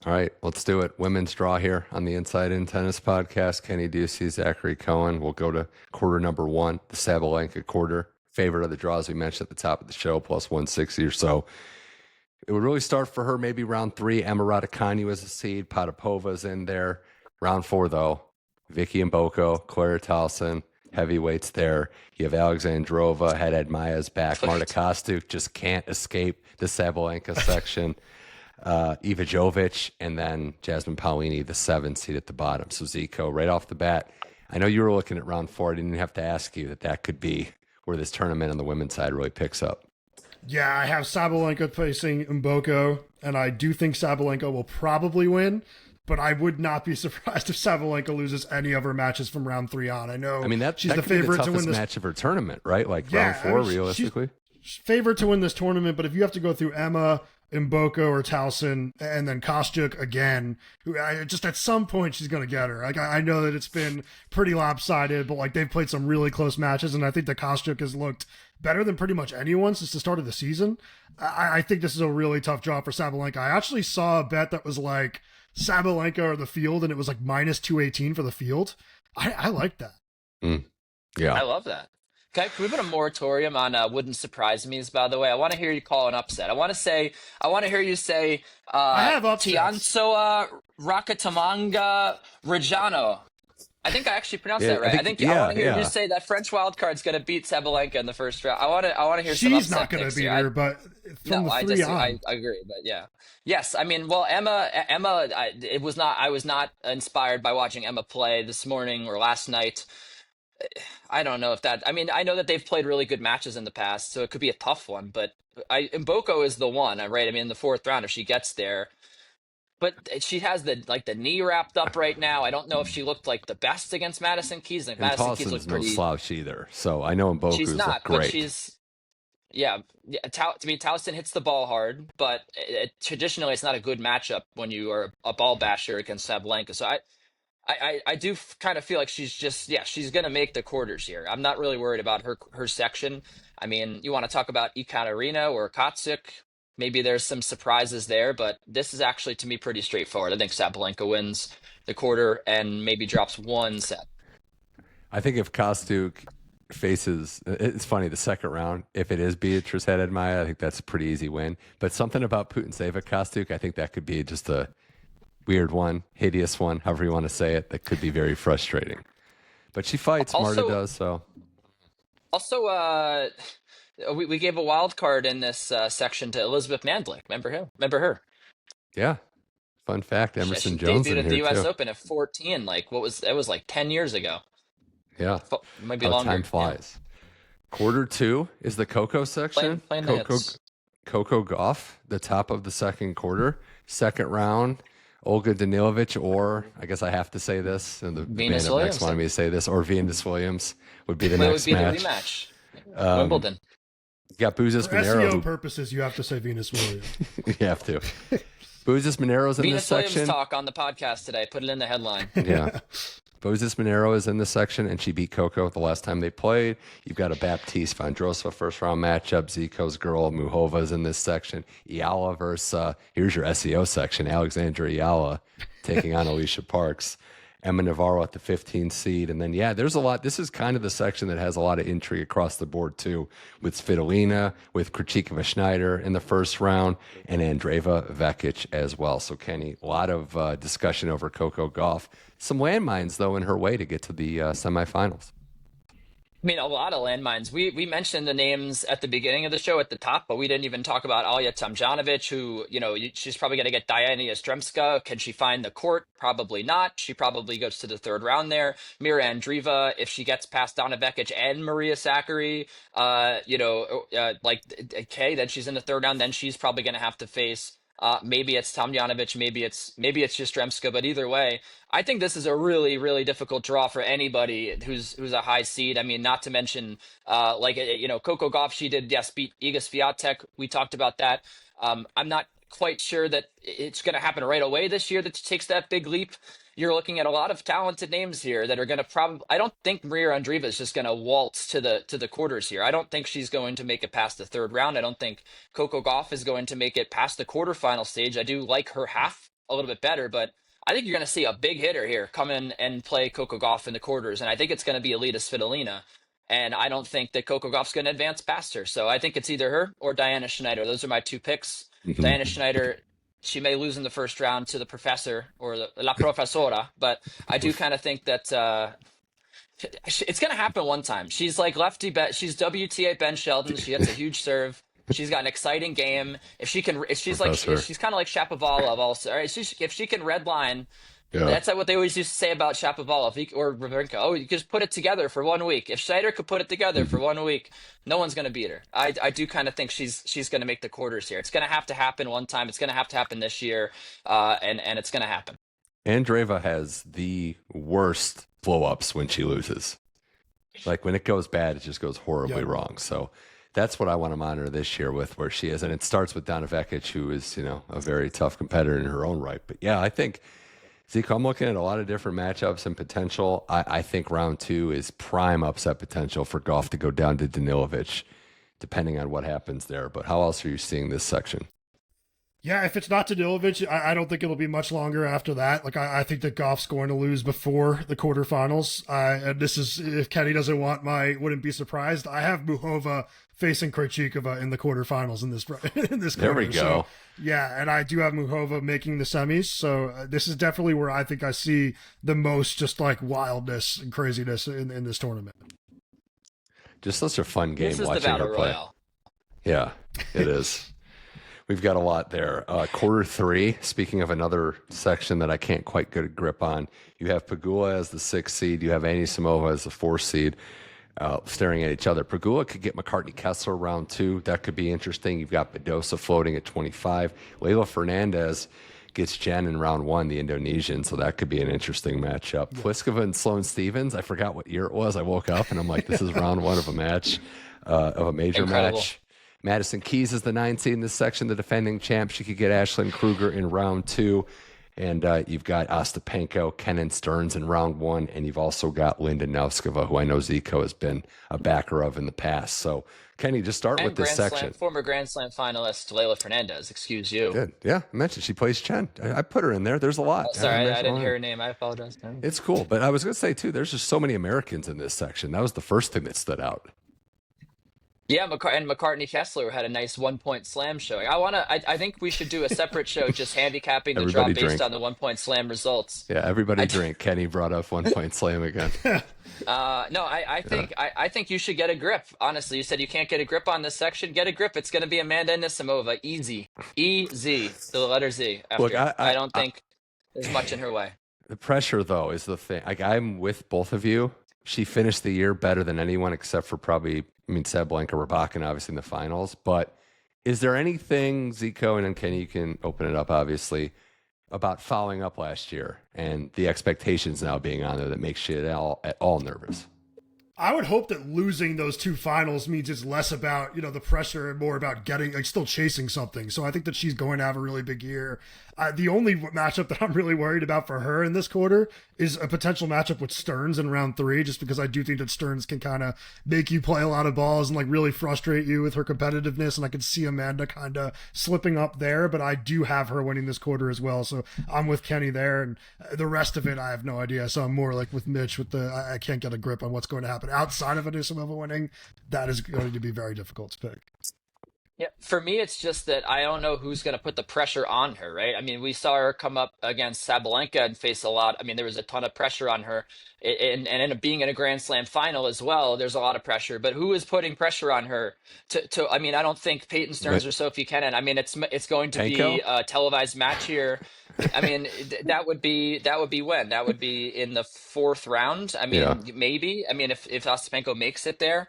All right, let's do it. Women's draw here on the Inside In Tennis Podcast. Kenny Ducey, Zachary Cohen. We'll go to quarter number one, the Sabalenka quarter. Favorite of the draws we mentioned at the top of the show, plus 160 or so. It would really start for her maybe round three. Emma Raducanu as a seed. Potapova's in there. Round four, though. Vicky Mboko, Clara Towson, heavyweights there. You have Alexandrova, Haddad Maya's back. Marta Kostyuk just can't escape the Sabalenka section. Iva Jovic, and then Jasmine Paolini, the 7th seed at the bottom. So Zico, right off the bat, I know you were looking at round four. I didn't even have to ask you that could be where this tournament on the women's side really picks up. Yeah, I have Sabalenka facing Mboko, and I do think Sabalenka will probably win, but I would not be surprised if Sabalenka loses any of her matches from round three on. I know I mean, that she's the could be the favorite to win toughest this. match of her tournament, right? Like Yeah, round four, she's realistically. favorite to win this tournament, but if you have to go through Emma, Mboko, or Towson, and then Kostyuk again, just at some point she's going to get her. Like I know that it's been pretty lopsided, but like they've played some really close matches, and I think that Kostyuk has looked better than pretty much anyone since the start of the season. I think this is a really tough draw for Sabalenka. I actually saw a bet that was like Sabalenka or the field, and it was like minus 218 for the field. I like that. Mm, yeah. I love that. Can we put a moratorium on wouldn't surprise me's, by the way? I want to hear you call an upset. I want to hear you say I have upsets. Tiansoa Rakatamanga Rajano. I think I actually pronounced Yeah, that right. I want to hear yeah. you say that French wild card's going to beat Sabalenka in the first round. I want to hear some She's upset not going picks to beat here. her, but from No, the I three just on. I agree, but yeah, yes. I mean, well, Emma, I was not inspired by watching Emma play this morning or last night. I don't know if that. I mean, I know that they've played really good matches in the past, so it could be a tough one. But Mboko is the one, right? I mean, in the fourth round, if she gets there, but she has the knee wrapped up right now. I don't know if she looked like the best against Madison Keys. Like And Madison Keys Towson's looked no pretty. slouch either. So I know She's Mboku's look not, but great. yeah. To me, Towson hits the ball hard, but traditionally it's not a good matchup when you are a ball basher against Sabalenka. So I do kind of feel like she's gonna make the quarters here. I'm not really worried about her section. I mean, you want to talk about Ekaterina or Kotsuk, maybe there's some surprises there, but this is actually to me pretty straightforward. I think Sabalenka wins the quarter and maybe drops one set. I think if Kostyuk faces, it's funny, the second round, if it is Beatrice Haddad Maya, I think that's a pretty easy win. But something about Putintseva Kostyuk, I think that could be just a weird one, hideous one, however you want to say it, that could be very frustrating. But she fights, Marta Also, does, so also, we gave a wild card in this section to Elizabeth Mandlik. Remember him? Remember her? yeah. Fun fact, She Emerson Jones debuted in at the here U.S. too. Open at 14. Like it was like 10 years ago. Yeah. Might be How time longer. Yeah, flies. Quarter two is the Coco section. playing the hits. Coco Gauff, the top of the second quarter. Second round, Olga Danilovic, or I guess I have to say this, and the Venus band up next Williams. wanted me to say this, or Venus Williams would be the It would next be the match. rematch. Um, Wimbledon. you got Buzis For Monero. SEO purposes, you have to say Venus Williams. You have to. Buzis Monero's in this Venus Williams section. talk on the podcast today. Put it in the headline. Yeah. Bozis Monero is in this section, and she beat Coco the last time they played. You've got a Baptiste Vondrousova first-round matchup. Zico's girl, Muhova's in this section. Iala versus, here's your SEO section, Alexandra Iala taking on Alicia Parks. Emma Navarro at the 15th seed. And then, yeah, there's a lot. This is kind of the section that has a lot of intrigue across the board, too, with Svitolina, with Krejcikova Schneider in the first round, and Andreeva Vekic as well. So, Kenny, a lot of discussion over Coco Gauff. Some landmines, though, in her way to get to the semifinals. I mean, a lot of landmines. We mentioned the names at the beginning of the show at the top, but we didn't even talk about Alya Tomljanovic, who, she's probably going to get Diana Yastremska. Can she find the court? Probably not. She probably goes to the third round there. Mira Andreeva, if she gets past Donna Vekic and Maria Sakkari, then she's in the third round. Then she's probably going to have to face maybe it's Tomljanovic, maybe it's Yastremska, but either way, I think this is a really, really difficult draw for anybody who's a high seed. I mean, not to mention, Coco Gauff, she did, yes, beat Iga Swiatek. We talked about that. I'm not quite sure that it's going to happen right away this year that she takes that big leap. You're looking at a lot of talented names here that are going to probably. I don't think Maria Andreeva is just going to waltz to the quarters here. I don't think she's going to make it past the third round. I don't think Coco Gauff is going to make it past the quarterfinal stage. I do like her half a little bit better, but I think you're going to see a big hitter here come in and play Coco Gauff in the quarters, and I think it's going to be Alida Svitolina. And I don't think that Coco Gauff's going to advance past her. So I think it's either her or Diana Schneider. Those are my two picks. Diana Schneider, she may lose in the first round to the professor or La Profesora, but I do kind of think that it's going to happen one time. She's like lefty bet. She's WTA Ben Shelton. She hits a huge serve. She's got an exciting game. If she's kind of like Shapovalov also. All right, if she can red line. Yeah. That's like what they always used to say about Shapovalov or Wawrinka. Oh, you just put it together for 1 week. If Schneider could put it together for 1 week, no one's going to beat her. I do kind of think she's going to make the quarters here. It's going to happen one time. It's going to happen this year, and it's going to happen. Andreeva has the worst blow-ups when she loses. Like when it goes bad, it just goes horribly wrong. So that's what I want to monitor this year with where she is. And it starts with Donna Vekic, who is, a very tough competitor in her own right. But yeah, I think Zico, I'm looking at a lot of different matchups and potential. I think round 2 is prime upset potential for Gauff to go down to Danilovic, depending on what happens there. But how else are you seeing this section? Yeah, if it's not Danilovic, I don't think it'll be much longer after that. Like, I think that Goff's going to lose before the quarterfinals. And this is, if Kenny doesn't want wouldn't be surprised. I have Muchova facing Krejcikova in the quarterfinals in this quarter. There we go. So, yeah, and I do have Muchova making the semis. So this is definitely where I think I see the most just like wildness and craziness in this tournament. Just such a fun game watching the Battle her play. Royale. Yeah, it is. We've got a lot there. Quarter 3, speaking of another section that I can't quite get a grip on, you have Pegula as the 6th seed. You have Anisimova as the 4th seed staring at each other. Pegula could get McCartney Kessler round 2. That could be interesting. You've got Badosa floating at 25. Leila Fernandez gets Jen in round 1, the Indonesian, so that could be an interesting matchup. Yeah. Pliskova and Sloane Stephens, I forgot what year it was. I woke up and I'm like, this is round 1 of a match, of a major match. Madison Keys is the 9th seed in this section, the defending champ. She could get Ashlyn Kruger in round 2. And you've got Ostapenko, Kenin Stearns in round 1. And you've also got Linda Noskova, who I know Zico has been a backer of in the past. So, Kenny, just start with this section. Former Grand Slam finalist Leila Fernandez, excuse you. Good. Yeah, I mentioned she plays Chen. I put her in there. There's a lot. Oh, sorry, I didn't hear her name. I apologize. It's cool. But I was going to say, too, there's just so many Americans in this section. That was the first thing that stood out. Yeah, and McCartney Kessler had a nice 1-point slam showing. I think we should do a separate show just handicapping the draw based on the 1-point slam results. Yeah, everybody drink. Kenny brought up 1-point slam again. No, I think you should get a grip. Honestly, you said you can't get a grip on this section. Get a grip. It's going to be Amanda Anisimova. Easy. The letter Z. After. Look, I don't think there's much in her way. The pressure, though, is the thing. Like, I'm with both of you. She finished the year better than anyone except for probably, Sabalenka, Rybakina, obviously in the finals. But is there anything, Zico, and then Kenny, you can open it up, obviously, about following up last year and the expectations now being on there that makes you at all nervous? I would hope that losing those 2 finals means it's less about, the pressure and more about still chasing something. So I think that she's going to have a really big year. The only matchup that I'm really worried about for her in this quarter is a potential matchup with Stearns in round 3, just because I do think that Stearns can kind of make you play a lot of balls and really frustrate you with her competitiveness. And I could see Amanda kind of slipping up there, but I do have her winning this quarter as well. So I'm with Kenny there, and the rest of it, I have no idea. So I'm more like with Mitch I can't get a grip on what's going to happen outside of Anisimova winning. That is going to be very difficult to pick. Yeah, for me, it's just that I don't know who's going to put the pressure on her, right? We saw her come up against Sabalenka and face a lot. There was a ton of pressure on her. And being in a Grand Slam final as well, there's a lot of pressure. But who is putting pressure on her? I don't think Peyton Stearns or Sofia Kenin. It's going to be a televised match here. That would be when? That would be in the 4th round. Maybe. If Ostapenko makes it there,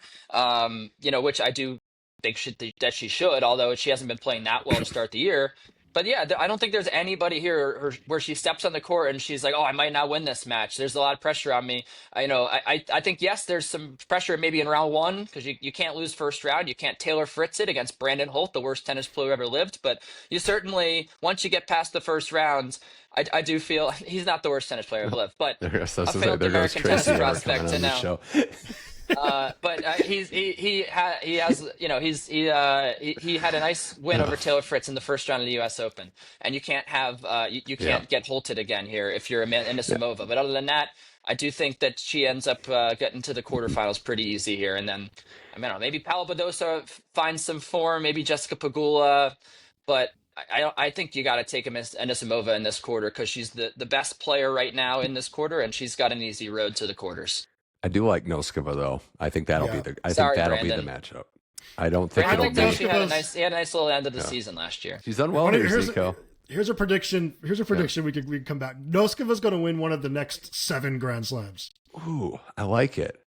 which I do think that she should, although she hasn't been playing that well to start the year. But yeah, I don't think there's anybody here where she steps on the court and she's like, "Oh, I might not win this match. There's a lot of pressure on me." I think yes, there's some pressure maybe in round one because you can't lose first round. You can't Taylor Fritz it against Brandon Holt, the worst tennis player who ever lived. But you certainly, once you get past the first round, I do feel he's not the worst tennis player ever lived, but a failed American tennis prospect to now. But he has he had a nice win over Taylor Fritz in the first round of the U.S. Open, and you can't have you can't get Holted again here if you're Amanda Anisimova. But other than that, I do think that she ends up getting to the quarterfinals pretty easy here, and then I don't know, maybe Paula Badosa finds some form, maybe Jessica Pegula, but I think you got to take Anisimova in this quarter because she's the best player right now in this quarter, and she's got an easy road to the quarters. I do like Noskova though. I think that'll be the. I think that'll be the matchup. I don't think it'll be. She had a nice little end of the season last year. She's done well here, Zico. Here's a prediction. We can come back. Noskova's going to win one of the next 7 Grand Slams. Ooh, I like it.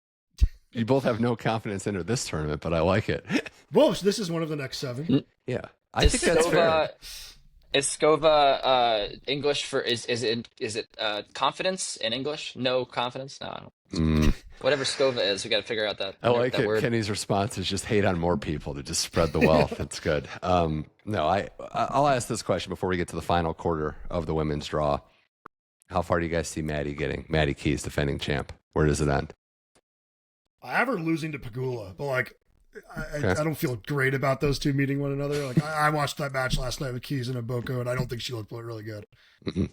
You both have no confidence into this tournament, but I like it. Whoa, so this is one of the next 7. Yeah, I think that's fair. Is Skova English for is it confidence in English? No confidence? No, I don't. Whatever Skova is, we got to figure out that. I like it. Word. Kenny's response is just hate on more people to just spread the wealth. That's good. No, I'll ask this question before we get to the final quarter of the women's draw. How far do you guys see Maddie getting? Maddie Keys, defending champ. Where does it end? I have her losing to Pegula, but I don't feel great about those two meeting one another. Like I watched that match last night with Keys and Mboko, and I don't think she looked really good. Mm-hmm.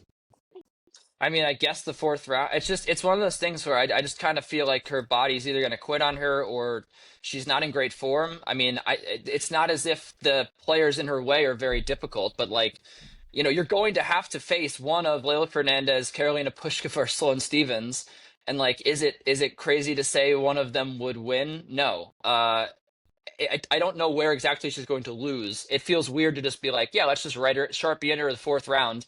I mean, I guess the 4th round. It's one of those things where I just kind of feel like her body's either going to quit on her or she's not in great form. I mean, it's not as if the players in her way are very difficult, but you're going to have to face one of Leylah Fernandez, Karolina Pliskova, or Sloane Stephens, and is it crazy to say one of them would win? No. I don't know where exactly she's going to lose. It feels weird to just be like, yeah, let's just Sharpie in her the 4th round,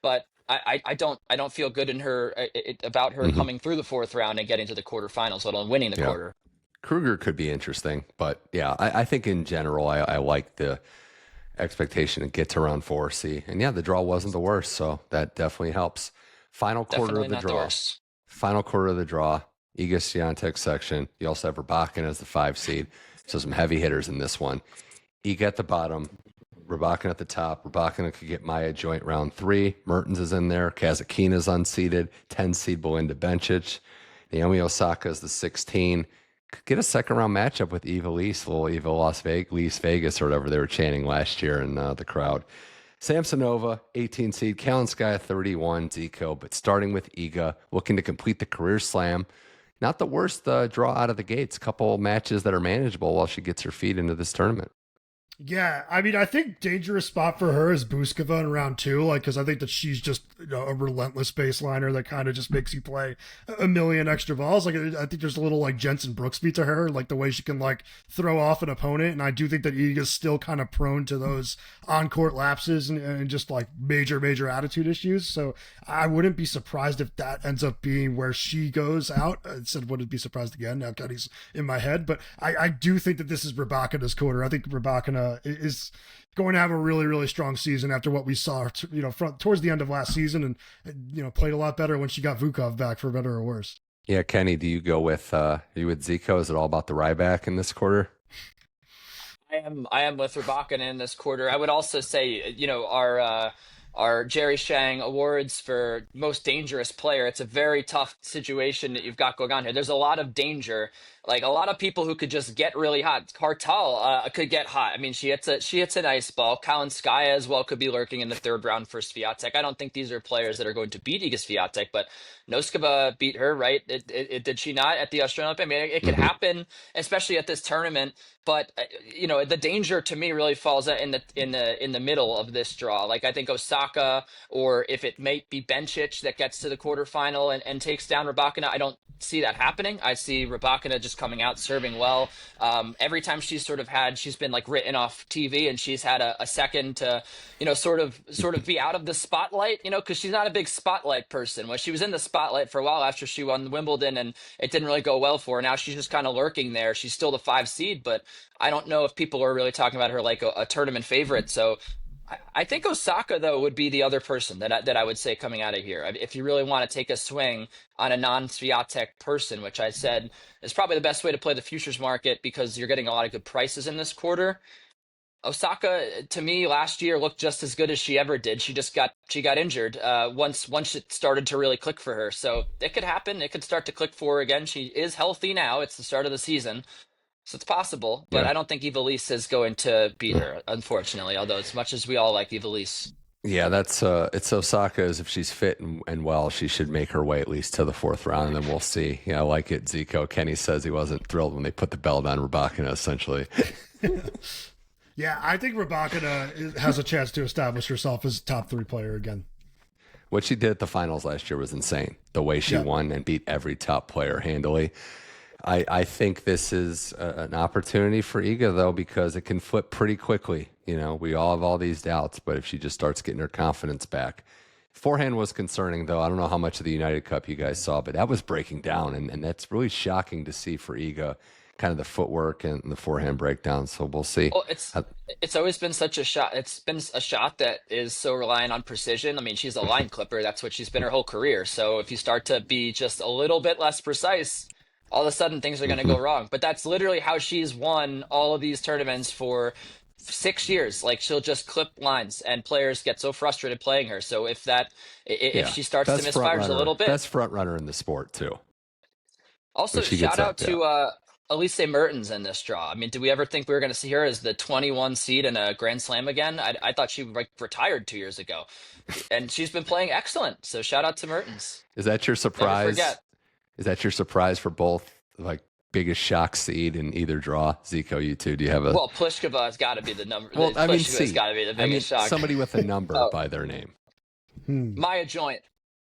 but I don't feel good in her about her coming through the 4th round and getting to the quarterfinals, let alone winning the quarter. Kruger could be interesting, but yeah, I think in general I like the expectation to get to round 4. And yeah, the draw wasn't the worst, so that definitely helps. Final quarter of the draw. Final quarter of the draw. Iga Swiatek section. You also have Rybakina as the 5 seed. So some heavy hitters in this one. Iga at the bottom, Rybakina at the top. Rybakina could get Maya joint round 3. Mertens is in there. Kazatkina's unseeded. 10 seed Belinda Bencic. Naomi Osaka is the 16. Could get a second round matchup with Eva Lees, little Eva Las Vegas or whatever they were chanting last year in the crowd. Samsonova, 18 seed. Kalinskaya, 31. Zico, but starting with Iga, looking to complete the career slam. Not the worst draw out of the gates. Couple matches that are manageable while she gets her feet into this tournament. Yeah, I mean, I think dangerous spot for her is Buskova in round 2, because I think that she's just a relentless baseliner that kind of just makes you play a million extra balls. I think there's a little Jensen Brooksby to her, the way she can throw off an opponent, and I do think that Iga's still kind of prone to those on-court lapses and just major attitude issues. So I wouldn't be surprised if that ends up being where she goes out. I said wouldn't be surprised again. Now Kenny's in my head, but I do think that this is Rybakina's quarter. I think Rybakina is going to have a really, really strong season after what we saw, towards the end of last season, and played a lot better when she got Vukov back, for better or worse. Yeah, Kenny, do you go with you with Zico? Is it all about the Ryback in this quarter? I am with Rybakina in this quarter. I would also say, our Jerry Shang awards for most dangerous player. It's a very tough situation that you've got going on here. There's a lot of danger. A lot of people who could just get really hot. Kartal could get hot. I mean, she hits an ice ball. Kalinskaya as well could be lurking in the 3rd round for Swiatek. I don't think these are players that are going to beat Iga Swiatek, but Noskova beat her, right? Did she not at the Australian Open? I mean, it could happen, especially at this tournament. But the danger to me really falls in the middle of this draw. I think Osaka, or if it may be Bencic that gets to the quarterfinal and takes down Rybakina, I don't see that happening. I see Rybakina just coming out serving well. Every time she's been written off TV, and she's had a second to sort of be out of the spotlight, because she's not a big spotlight person. When she was in the spotlight for a while after she won Wimbledon and it didn't really go well for her, now she's just kind of lurking there. She's still the 5 seed, but I don't know if people are really talking about her like a tournament favorite. So I think Osaka though would be the other person that I would say coming out of here. If you really want to take a swing on a non-Swiatek person, which I said is probably the best way to play the futures market because you're getting a lot of good prices in this quarter. Osaka, to me, last year looked just as good as she ever did. She got injured once it started to really click for her. So it could happen. It could start to click for her again. She is healthy now. It's the start of the season, so it's possible. But Yeah. I don't think Ivelisse is going to beat her, unfortunately. Although as much as we all like Ivelisse. Yeah, that's it's Osaka. As if she's fit and well, she should make her way at least to the fourth round, and then we'll see. Yeah, I like it. Zico Kenny says he wasn't thrilled when they put the belt on Rybakina, essentially. Yeah, I think Rybakina has a chance to establish herself as a top 3 player again. What she did at the finals last year was insane. The way she won and beat every top player handily. I think this is an opportunity for Iga, though, because it can flip pretty quickly. You know, we all have all these doubts, but if she just starts getting her confidence back. Forehand was concerning, though. I don't know how much of the United Cup you guys saw, but that was breaking down, and that's really shocking to see for Iga, kind of the footwork and the forehand breakdown. So we'll see. Well, it's always been such a shot. It's been a shot that is so reliant on precision. I mean, she's a line clipper. That's what she's been her whole career. So if you start to be just a little bit less precise, all of a sudden things are going to go wrong. But that's literally how she's won all of these tournaments for 6 years. Like she'll just clip lines, and players get so frustrated playing her. So if she starts to misfire just a little bit, best front runner in the sport too. Also, shout out to Elise Mertens in this draw. I mean, did we ever think we were going to see her as the 21 seed in a Grand Slam again? I thought she retired 2 years ago, and she's been playing excellent. So shout out to Mertens. Is that your surprise? Never forget. Is that your surprise for both, like, biggest shock seed in either draw? Zico, you two, do you have a... Well, Pliskova has got to be the number. Well, I mean, Pliskova's got to be the biggest shock. Somebody with a number by their name. Maya Joint.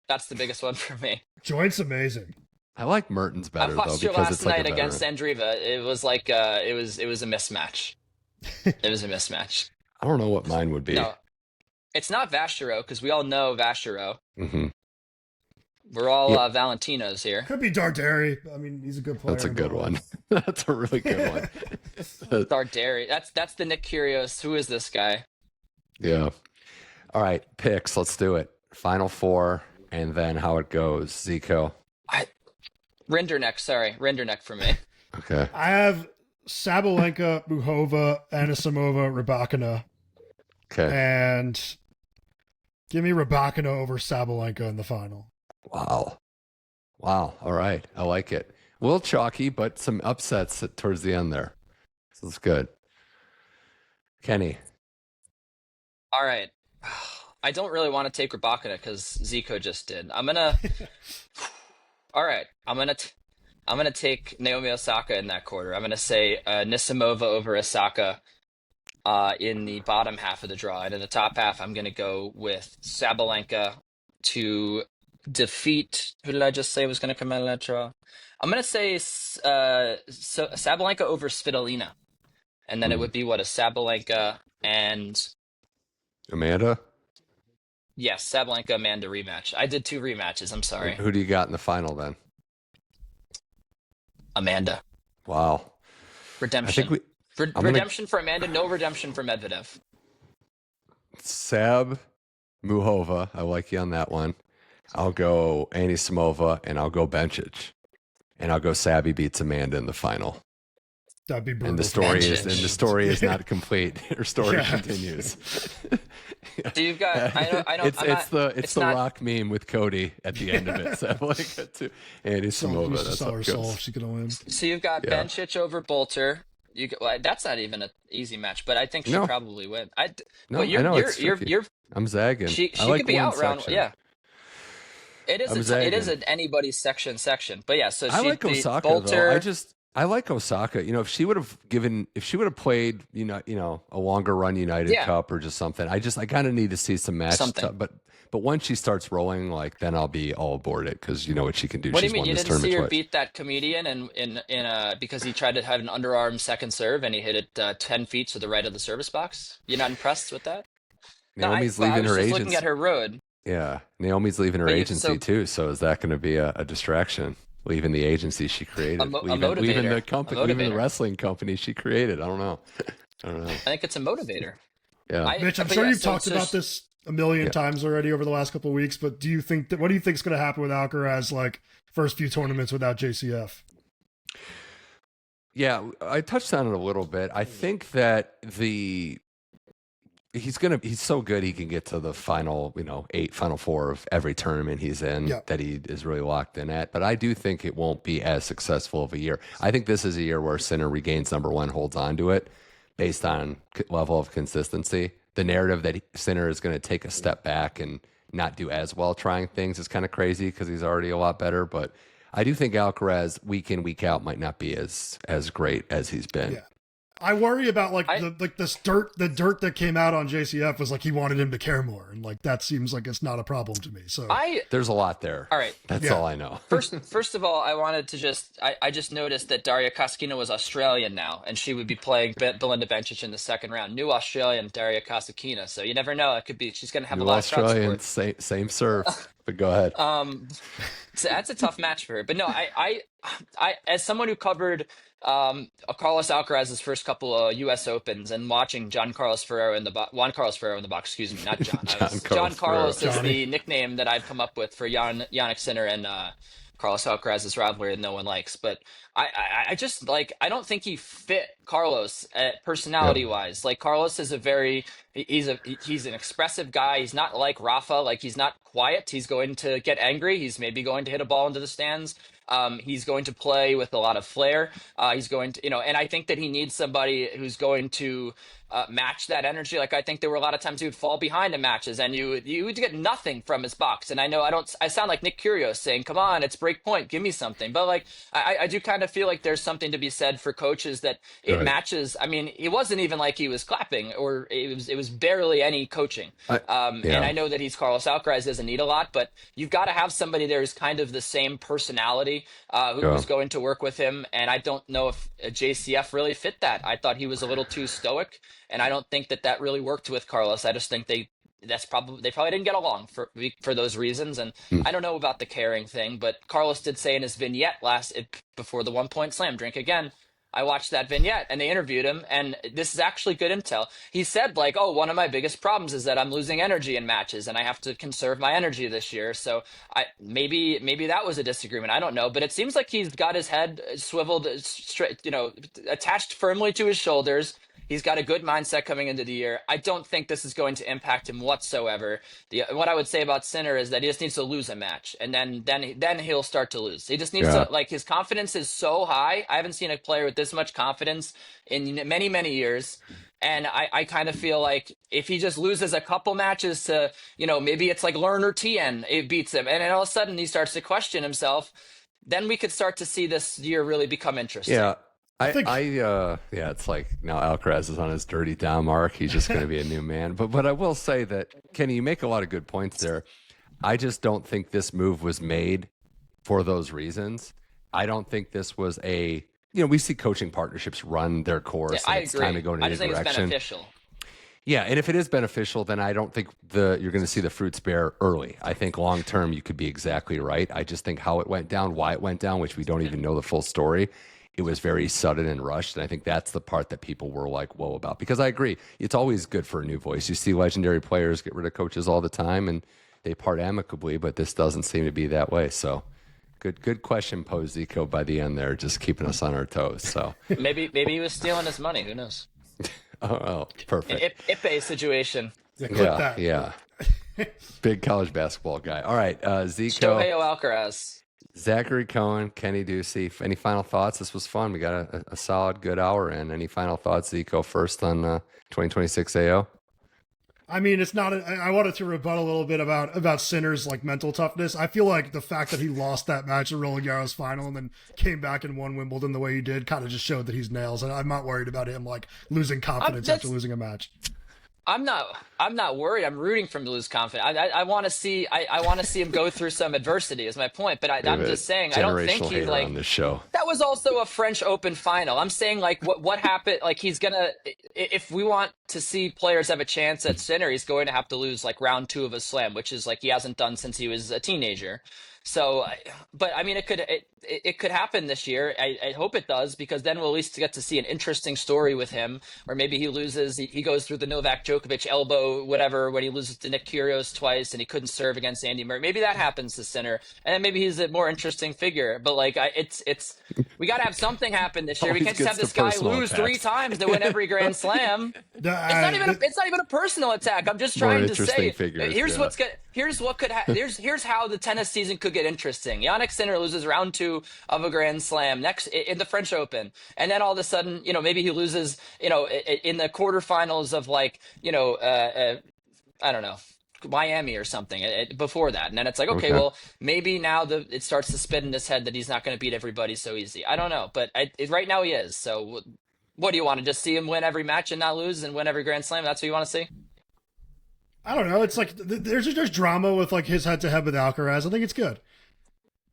That's the biggest one for me. Joint's amazing. I like Mertens better, I though, watched her because last it's like night a against veteran. Andreeva. It was like it was a mismatch. It was a mismatch. I don't know what mine would be. No, it's not Vachereau because we all know Vachereau. Mm-hmm. We're all Valentinos here. Could be Darderi. I mean, he's a good player. That's a good one. That's a really good one. Darderi. That's the Nick Kyrgios. Who is this guy? Yeah. All right, picks. Let's do it. Final 4, and then how it goes. Zico. Rinderknecht. Sorry, Rinderknecht for me. Okay. I have Sabalenka, Muchova, Anisimova, Rybakina, Okay. and give me Rybakina over Sabalenka in the final. Wow. All right. I like it. A little chalky, but some upsets towards the end there. So it's good. Kenny. All right. I don't really want to take Rybakina because Zico just did. I'm gonna. All right. I'm gonna take Naomi Osaka in that quarter. I'm gonna say Nisimova over Osaka in the bottom half of the draw, and in the top half, I'm gonna go with Sabalenka to defeat. Who did I just say was gonna come out of that draw? I'm gonna say Sabalenka over Svitolina, and then it would be a Sabalenka and. Amanda? Yes, Sabalenka Amanda rematch. I did 2 rematches. I'm sorry. Who do you got in the final then? Amanda. Wow. Redemption. I think redemption for Amanda, no redemption for Medvedev. Sab, Muchova. I like you on that one. I'll go Anisimova, and I'll go Bencic. And I'll go Sabby beats Amanda in the final. That'd be brutal. And the story is Yeah. not complete. Her story continues. So you've got It's the rock meme with Cody at the end of it. So like to Anisimova. Used to That's sell how her it soul goes. if she's gonna win. So you've got Bencic over Bolter. That's not even an easy match, but I think she'll probably win. I know it's tricky. You're I'm zagging. she I like could be one out round. section. Yeah. It is. I'm It is zagging. an anybody's section. But yeah. So I like Osaka Bolter. though. I like Osaka. You know, if she would have played, a longer run United Cup or just something. I kind of need to see some match stuff. But once she starts rolling, like then I'll be all aboard it because you know what she can do. What do She's you mean? won You this didn't see her tournament twice. beat that comedian because he tried to have an underarm second serve and he hit it 10 feet to the right of the service box? You're not impressed with that? Naomi's I leaving was her just agency. looking at her road. Yeah, Naomi's leaving her But agency too. So is that going to be a distraction? Leaving the agency she created, leaving motivator. the company, leaving the wrestling company she created. I don't know. I think it's a motivator. Yeah. Mitch, I'm but sure yeah, you've so- talked so about this a million times already over the last couple of weeks, but what do you think is going to happen with Alcaraz, like first few tournaments without JCF? Yeah, I touched on it a little bit. I think that he's so good he can get to the final, final four of every tournament he's in that he is really locked in at. But I do think it won't be as successful of a year. I think this is a year where Sinner regains number one, holds on to it based on level of consistency. The narrative that Sinner is going to take a step back and not do as well trying things is kind of crazy because he's already a lot better. But I do think Alcaraz week in, week out might not be as great as he's been. Yeah. I worry about the dirt that came out on JCF was like he wanted him to care more, and like that seems like it's not a problem to me. So there's a lot there. All right, that's all I know. First of all, I wanted to I just noticed that Daria Kasatkina was Australian now, and she would be playing Belinda Bencic in the second round. New Australian Daria Kasatkina, so you never know. It could be she's going to have New a lot Australian, of crowd support. same serve. But go ahead. So that's a tough match for her. But no, I as someone who covered Carlos Alcaraz's first couple of U.S. Opens and watching Juan Carlos Ferrero in the box, excuse me, not John. John Carlos is the nickname that I've come up with for Jannik Sinner and Carlos Alcaraz's rivalry that no one likes. But I just I don't think he fit Carlos personality wise. Like Carlos is he's an expressive guy. He's not like Rafa. Like he's not quiet. He's going to get angry. He's maybe going to hit a ball into the stands. He's going to play with a lot of flair. He's going to, and I think that he needs somebody who's going to match that energy. Like I think there were a lot of times he would fall behind in matches, and you would get nothing from his box. And I know I sound like Nick Kyrgios saying, "Come on, it's break point, give me something." But like I do kind of feel like there's something to be said for coaches that it matches. I mean, it wasn't even like he was clapping, or it was barely any coaching. And I know that he's Carlos Alcaraz doesn't need a lot, but you've got to have somebody there who's kind of the same personality who's going to work with him. And I don't know if JCF really fit that. I thought he was a little too stoic, and I don't think that really worked with Carlos. I just think they probably didn't get along for those reasons. And I don't know about the caring thing, but Carlos did say in his vignette before the 1 point slam, drink again. I watched that vignette and they interviewed him, and this is actually good intel. He said one of my biggest problems is that I'm losing energy in matches and I have to conserve my energy this year. So maybe that was a disagreement. I don't know, but it seems like he's got his head swiveled straight, attached firmly to his shoulders. He's got a good mindset coming into the year. I don't think this is going to impact him whatsoever. What I would say about Sinner is that he just needs to lose a match, and then he'll start to lose. He just needs to his confidence is so high. I haven't seen a player with this much confidence in many, many years. And I kind of feel like if he just loses a couple matches to, maybe it's like Lerner Tien, it beats him, and then all of a sudden he starts to question himself, then we could start to see this year really become interesting. Yeah. It's like now Alcaraz is on his dirty down mark. He's just going to be a new man. But I will say that, Kenny, you make a lot of good points there. I just don't think this move was made for those reasons. I don't think this was we see coaching partnerships run their course. Yeah, and it's time to go in a new direction. It's beneficial. Yeah, and if it is beneficial, then I don't think you're going to see the fruits bear early. I think long term you could be exactly right. I just think how it went down, why it went down, which we don't even know the full story. It was very sudden and rushed, and I think that's the part that people were like, whoa, about. Because I agree, it's always good for a new voice. You see legendary players get rid of coaches all the time, and they part amicably, but this doesn't seem to be that way. So good question posed, Zico, by the end there, just keeping us on our toes. So Maybe he was stealing his money. Who knows? Oh, perfect. Ipe situation. Yeah. Big college basketball guy. All right, Zico. Shohei Alcaraz. Zachary Cohen, Kenny Ducey. Any final thoughts? This was fun. We got a solid, good hour in. Any final thoughts, Zico, first on 2026 AO? I mean, it's not. I wanted to rebut a little bit about Sinner's mental toughness. I feel like the fact that he lost that match in Roland Garros final and then came back and won Wimbledon the way he did kind of just showed that he's nails. And I'm not worried about him losing confidence after losing a match. I'm not worried. I'm rooting for him to lose confidence. I want to see him go through some adversity is my point. But I'm just saying I don't think he's on this show. That was also a French Open final. I'm saying what happened. He's gonna, if we want to see players have a chance at Sinner, he's going to have to lose round 2 of a slam, which is he hasn't done since he was a teenager. So, but I mean, it could happen this year. I hope it does, because then we'll at least get to see an interesting story with him, or maybe he loses. He goes through the Novak Djokovic elbow, whatever, when he loses to Nick Kyrgios twice and he couldn't serve against Andy Murray. Maybe that happens to Sinner, and then maybe he's a more interesting figure. But like, it's we got to have something happen this year. We can't just have this guy lose 3 times to win every Grand Slam. It's not even a personal attack. I'm just trying to say, here's how the tennis season could get interesting. Jannik Sinner loses round 2 of a Grand Slam next in the French Open, and then all of a sudden, maybe he loses, in the quarterfinals of like, I don't know, Miami or something before that, and then it's like, okay, well, maybe now it starts to spin in his head that he's not going to beat everybody so easy. I don't know, but right now he is. So what do you want to just see him win every match and not lose, and win every Grand Slam? That's what you want to see? I don't know. It's like there's drama with like his head-to-head with Alcaraz. I think it's good.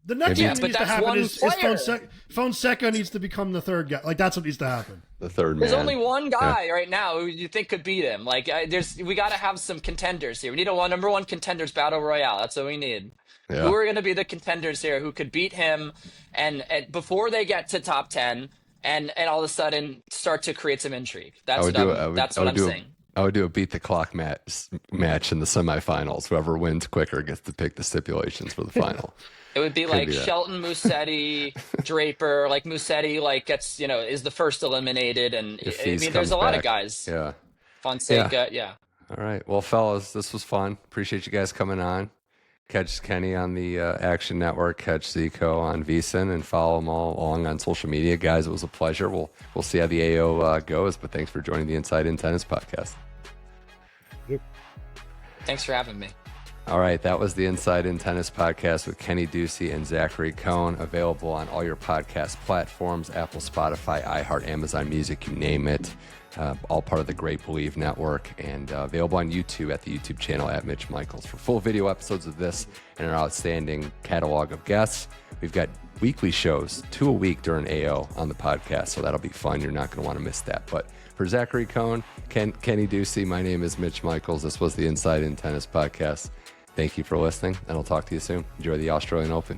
The next thing that needs to happen is Fonseca needs to become the third guy. Like, that's what needs to happen. The third man. There's only one guy right now who you think could beat him. Like, we got to have some contenders here. We need a number 1 contenders battle royale. That's what we need. Yeah. Who are going to be the contenders here who could beat him and before they get to top 10 and all of a sudden start to create some intrigue? That's what I'm saying. I would do a beat the clock match in the semifinals. Whoever wins quicker gets to pick the stipulations for the final. It would be like Shelton, Musetti, Draper. Like Musetti, like gets is the first eliminated, and I mean, there's a lot of guys. Yeah, Fonseca. Yeah. All right. Well, fellas, this was fun. Appreciate you guys coming on. Catch Kenny on the Action Network. Catch Zico on VSiN, and follow them all along on social media, guys. It was a pleasure. We'll see how the AO goes. But thanks for joining the Inside In Tennis podcast. Yep. Thanks for having me. All right, that was the Inside In Tennis podcast with Kenny Ducey and Zachary Cohen, available on all your podcast platforms, Apple, Spotify, iHeart, Amazon Music, you name it. All part of the Great Believe Network, and available on YouTube at the YouTube channel at Mitch Michals. For full video episodes of this and our outstanding catalog of guests, we've got weekly shows, 2 a week during AO on the podcast, so that'll be fun. You're not going to want to miss that. But for Zachary Cohen, Kenny Ducey, my name is Mitch Michals. This was the Inside In Tennis podcast. Thank you for listening, and I'll talk to you soon. Enjoy the Australian Open.